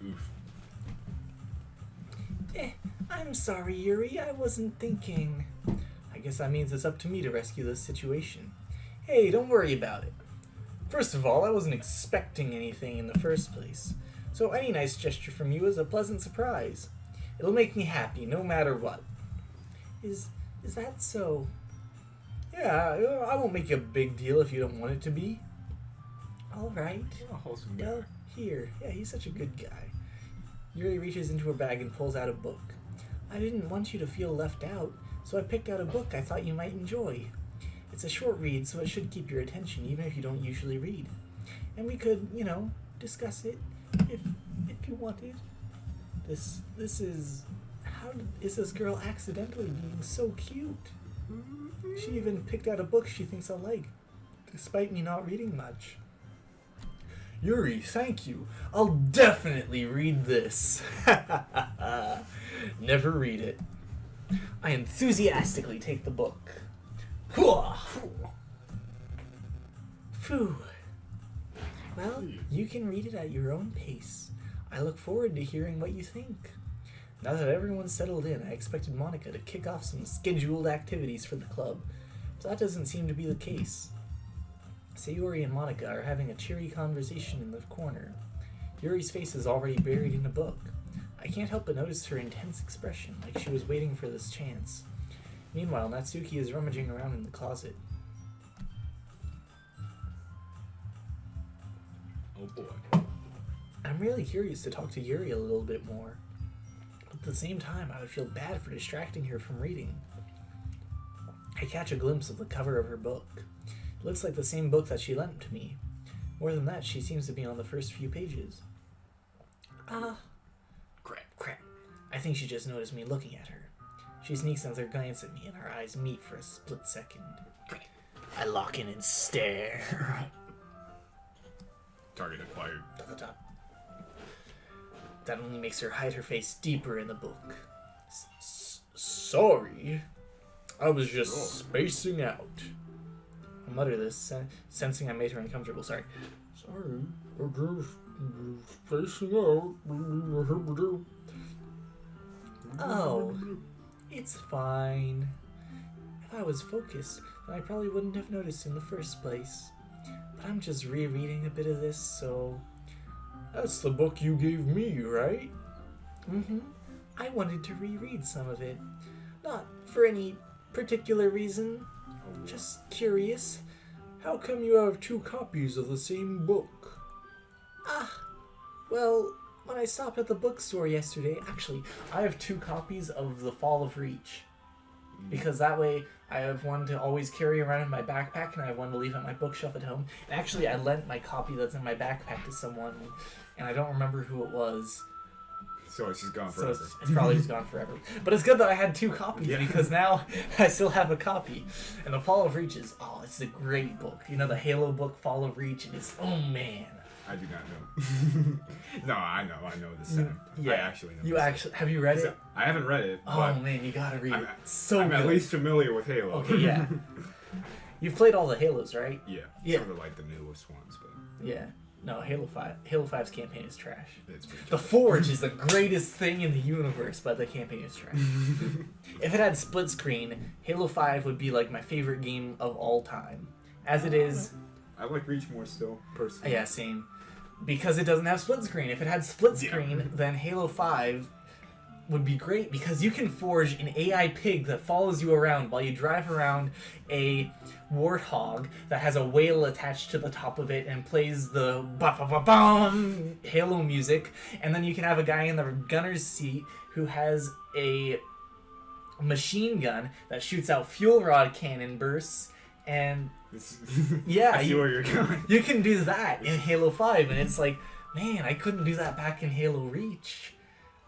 Oof. I'm sorry, Yuri. I wasn't thinking. I guess that means it's up to me to rescue this situation. Hey, don't worry about it. First of all, I wasn't expecting anything in the first place, so any nice gesture from you is a pleasant surprise. It'll make me happy, no matter what. Is that so? Yeah, I won't make a big deal if you don't want it to be. All right. A wholesome guy. Well, here. Yeah, he's such a good guy. Yuri reaches into her bag and pulls out a book. I didn't want you to feel left out, so I picked out a book I thought you might enjoy. It's a short read, so it should keep your attention even if you don't usually read. And we could, discuss it if you wanted. This is... How is this girl accidentally being so cute? She even picked out a book she thinks I'll like, despite me not reading much. Yuri, thank you. I'll definitely read this. Never read it. I enthusiastically take the book. Phew. Well, you can read it at your own pace. I look forward to hearing what you think. Now that everyone's settled in, I expected Monica to kick off some scheduled activities for the club, but that doesn't seem to be the case. Sayori and Monica are having a cheery conversation in the corner. Yuri's face is already buried in a book. I can't help but notice her intense expression, like she was waiting for this chance. Meanwhile, Natsuki is rummaging around in the closet. Oh boy. I'm really curious to talk to Yuri a little bit more. But at the same time, I would feel bad for distracting her from reading. I catch a glimpse of the cover of her book. It looks like the same book that she lent to me. More than that, she seems to be on the first few pages. Crap. I think she just noticed me looking at her. She sneaks another glance at me and our eyes meet for a split second. I lock in and stare. Target acquired. That only makes her hide her face deeper in the book. Sorry. I was just spacing out. I mutter this, sensing I made her uncomfortable. Sorry. Sorry, I'm just spacing out. Oh, it's fine. If I was focused, then I probably wouldn't have noticed in the first place. But I'm just rereading a bit of this, so... That's the book you gave me, right? Mm-hmm. I wanted to reread some of it. Not for any particular reason. Just curious. How come you have 2 copies of the same book? Well, when I stopped at the bookstore yesterday, actually, I have 2 copies of The Fall of Reach. Because that way, I have one to always carry around in my backpack, and I have one to leave at my bookshelf at home. And actually, I lent my copy that's in my backpack to someone, and I don't remember who it was. So it's just gone forever. So it's probably just gone forever. But it's good that I had 2 copies, because now I still have a copy. And The Fall of Reach is, it's a great book. You know, the Halo book, Fall of Reach, and it's, oh man. I do not know. No, I know this time. Yeah. I actually know. You actually, have you read it? I haven't read it. Oh man, you gotta read it. It's so I'm good. at least familiar with Halo. Okay, yeah. You've played all the Halos, right? Yeah. Yeah. Some of the, like, the newest ones, but... Yeah. No, Halo 5. Halo 5's campaign is trash. It's pretty The Forge is the greatest thing in the universe, but the campaign is trash. If it had split screen, Halo 5 would be like my favorite game of all time. As it is... I like Reach more still, personally. Yeah, same. Because it doesn't have split screen. If it had split screen, then Halo 5 would be great, because you can forge an AI pig that follows you around while you drive around a warthog that has a whale attached to the top of it and plays the ba-ba-ba-bum Halo music, and then you can have a guy in the gunner's seat who has a machine gun that shoots out fuel rod cannon bursts, and yeah, I see where you're going. you can do that in Halo 5, and it's like, man, I couldn't do that back in Halo Reach.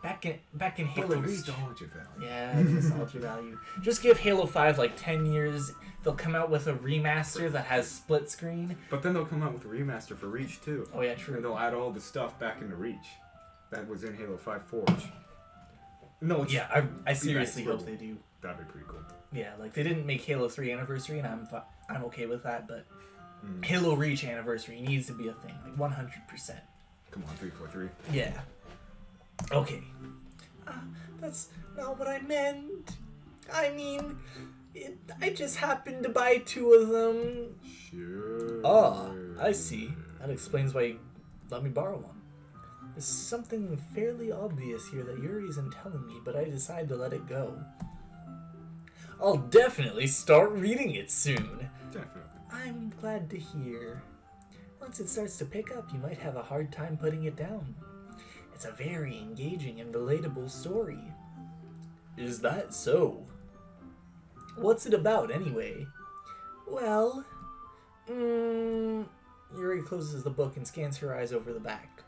Back in Halo Reach. Nostalgia value. Yeah, nostalgia value. Just give Halo 5 like 10 years. They'll come out with a remaster that has split screen. But then they'll come out with a remaster for Reach too. Oh yeah, true. And they'll add all the stuff back into Reach that was in Halo 5 Forge. No, it's, Yeah, I seriously hope they do. that'd be pretty cool. Yeah, like they didn't make Halo 3 Anniversary, and I'm okay with that, but Halo Reach Anniversary needs to be a thing, like 100%. Come on, 343. Yeah. Okay. That's not what I meant. I mean, I just happened to buy 2 of them. Sure. Oh, I see. That explains why you let me borrow one. There's something fairly obvious here that Yuri isn't telling me, but I decide to let it go. I'll definitely start reading it soon. Definitely. I'm glad to hear. Once it starts to pick up, you might have a hard time putting it down. It's a very engaging and relatable story. Is that so? What's it about, anyway? Well, Yuri closes the book and scans her eyes over the back.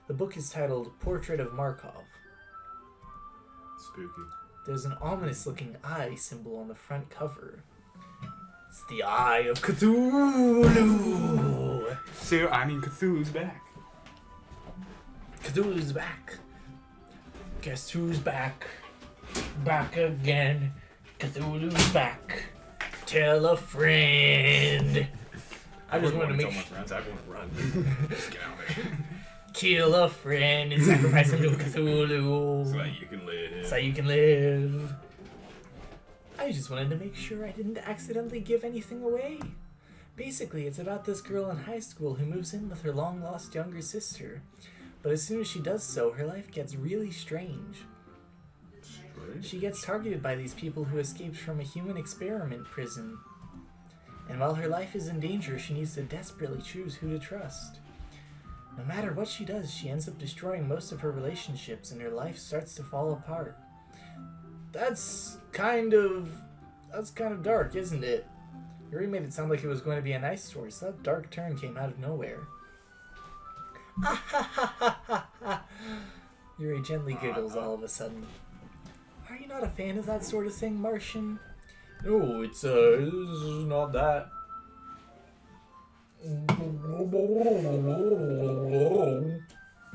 The book is titled Portrait of Markov. Spooky. There's an ominous-looking eye symbol on the front cover. It's the Eye of Cthulhu! So, I mean, Cthulhu's back. Cthulhu's back. Guess who's back? Back again. Cthulhu's back. Tell a friend. I just wanted to make tell my friends I won't run. Just get out of there. Kill a friend and sacrifice him to Cthulhu. So that you can live. So you can live. I just wanted to make sure I didn't accidentally give anything away. Basically, it's about this girl in high school who moves in with her long-lost younger sister. But as soon as she does so, her life gets really strange. She gets targeted by these people who escaped from a human experiment prison. And while her life is in danger, she needs to desperately choose who to trust. No matter what she does, she ends up destroying most of her relationships, and her life starts to fall apart. That's kind of dark, isn't it? Yuri made it sound like it was going to be a nice story, so that dark turn came out of nowhere. Yuri gently giggles all of a sudden. Are you not a fan of that sort of thing, Martian? No, it's not that.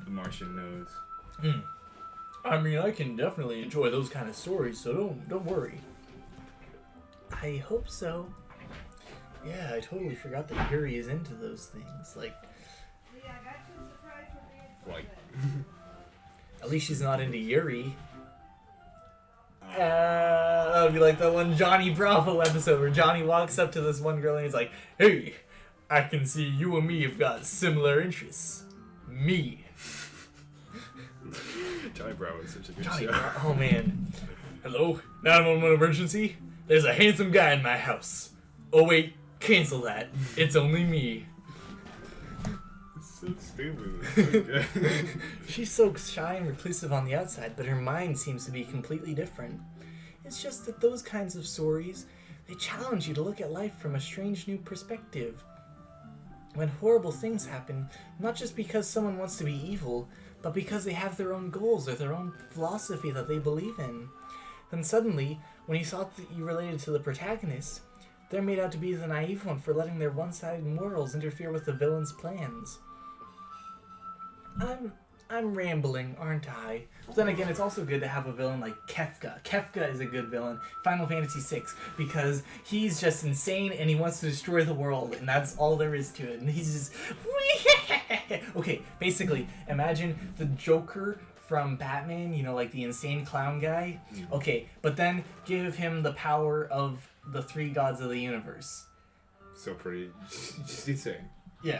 The Martian knows. I mean, I can definitely enjoy those kind of stories, so don't worry. I hope so. Yeah, I totally forgot that Yuri is into those things. Like, Like, at least she's not into Yuri. That would be like the one Johnny Bravo episode where Johnny walks up to this one girl and he's like, "Hey, I can see you and me have got similar interests. Me." Johnny Bravo is such a good Johnny show. Oh man. Hello? 911 emergency? There's a handsome guy in my house. Oh wait, cancel that. It's only me. It's so stupid. It's so good. She's so shy and reclusive on the outside, but her mind seems to be completely different. It's just that those kinds of stories, they challenge you to look at life from a strange new perspective. When horrible things happen, not just because someone wants to be evil, but because they have their own goals or their own philosophy that they believe in. Then suddenly, when you thought that you related to the protagonist, they're made out to be the naive one for letting their one-sided morals interfere with the villain's plans. I'm rambling, aren't I? But then again, it's also good to have a villain like Kefka. Kefka is a good villain, Final Fantasy VI, because he's just insane and he wants to destroy the world, and that's all there is to it. And he's just... Okay, basically, imagine the Joker from Batman, you know, like the insane clown guy. Okay, but then give him the power of the three gods of the universe. So pretty. Just insane. Yeah.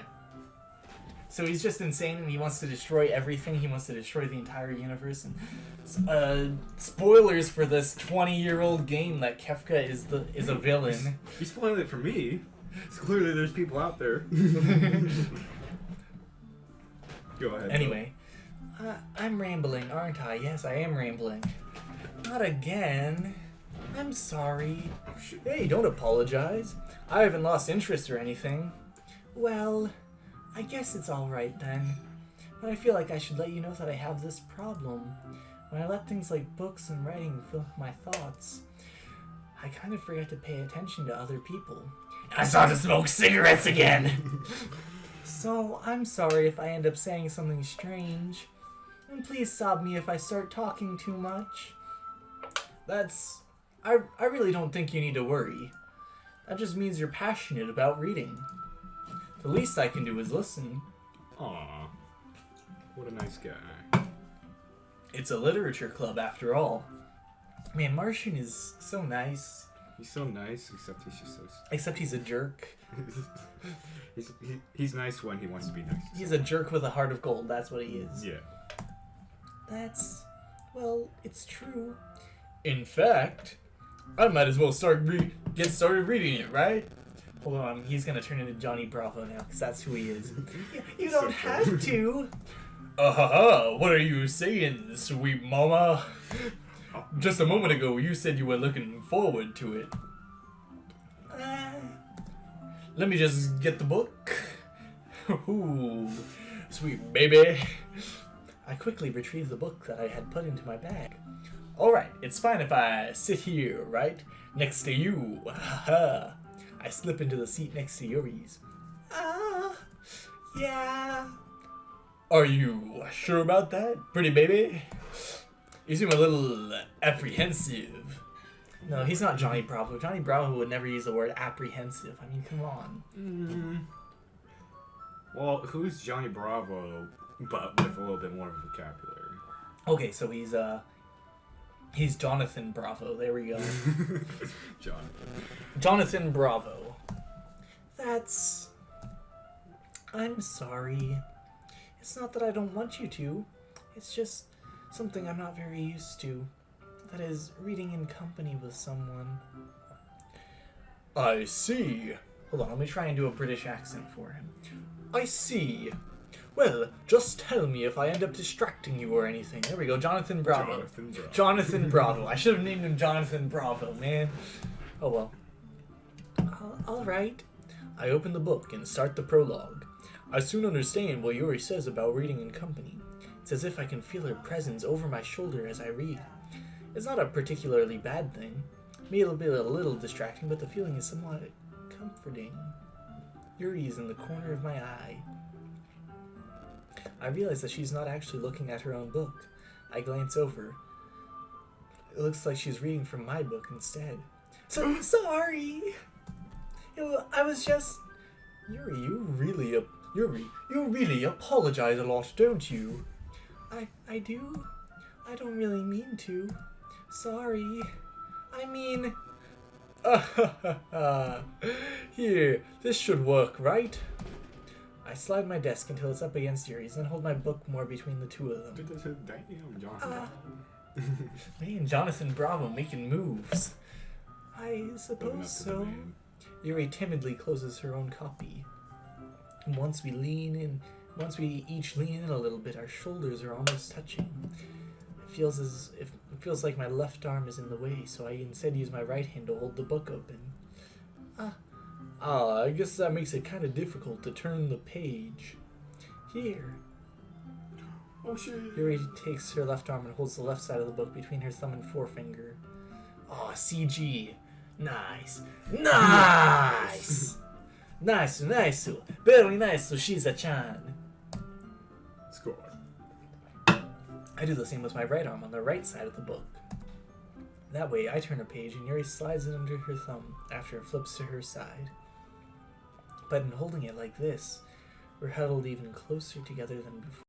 So he's just insane and he wants to destroy everything. He wants to destroy the entire universe. And spoilers for this 20-year-old game that Kefka is a villain. You spoiled it for me. So clearly there's people out there. Go ahead. Anyway, I'm rambling, aren't I? Yes, I am rambling. Not again. I'm sorry. Oh, shit. Hey, don't apologize. I haven't lost interest or anything. Well, I guess it's alright then. But I feel like I should let you know that I have this problem. When I let things like books and writing fill my thoughts, I kind of forget to pay attention to other people. I start to smoke cigarettes again! So, I'm sorry if I end up saying something strange. And please stop me if I start talking too much. I really don't think you need to worry. That just means you're passionate about reading. The least I can do is listen. Aw. What a nice guy. It's a literature club after all. Man, Martian is so nice. He's so nice, except he's just so... Except he's a jerk. he's nice when he wants to be nice. He's a jerk with a heart of gold, that's what he is. Yeah. Well, it's true. In fact, I might as well get started reading it, right? Hold on, he's gonna turn into Johnny Bravo now, because that's who he is. You don't So have to! What are you saying, sweet mama? Just a moment ago, you said you were looking forward to it. Let me just get the book. Ooh, sweet baby. I quickly retrieved the book that I had put into my bag. Alright, it's fine if I sit here, right? Next to you. I slip into the seat next to Yuri's. Yeah. Are you sure about that, pretty baby? You seem a little apprehensive. No, he's not Johnny Bravo. Johnny Bravo would never use the word apprehensive. I mean, come on. Well, who's Johnny Bravo, but with a little bit more of a vocabulary? Okay, so he's Jonathan Bravo. There we go. Jonathan Bravo. I'm sorry. It's not that I don't want you to. It's just something I'm not very used to. That is, reading in company with someone. I see. Hold on, let me try and do a British accent for him. I see. Well, just tell me if I end up distracting you or anything. There we go, Jonathan Bravo. Jonathan Bravo. I should have named him Jonathan Bravo, man. Oh well. Alright. I open the book and start the prologue. I soon understand what Yuri says about reading in company. It's as if I can feel her presence over my shoulder as I read. It's not a particularly bad thing. Maybe it'll be a little distracting, but the feeling is somewhat comforting. Yuri is in the corner of my eye. I realize that she's not actually looking at her own book. I glance over. It looks like she's reading from my book instead. Sorry. I was just... Yuri, you really apologize a lot, don't you? I do. I don't really mean to. Sorry. I mean... Here, this should work, right? I slide my desk until it's up against Yuri's, then hold my book more between the two of them. Damn, Jonathan. Me and Jonathan Bravo making moves. I suppose so. Yuri timidly closes her own copy. And once we each lean in a little bit, our shoulders are almost touching. It feels like my left arm is in the way, so I instead use my right hand to hold the book open. I guess that makes it kind of difficult to turn the page. Here. Oh shit. Yuri takes her left arm and holds the left side of the book between her thumb and forefinger. Oh, CG. Nice. Nice! Nice. Very nice, Shiza-chan. Score. I do the same with my right arm on the right side of the book. That way, I turn a page and Yuri slides it under her thumb after it flips to her side. But in holding it like this, we're huddled even closer together than before.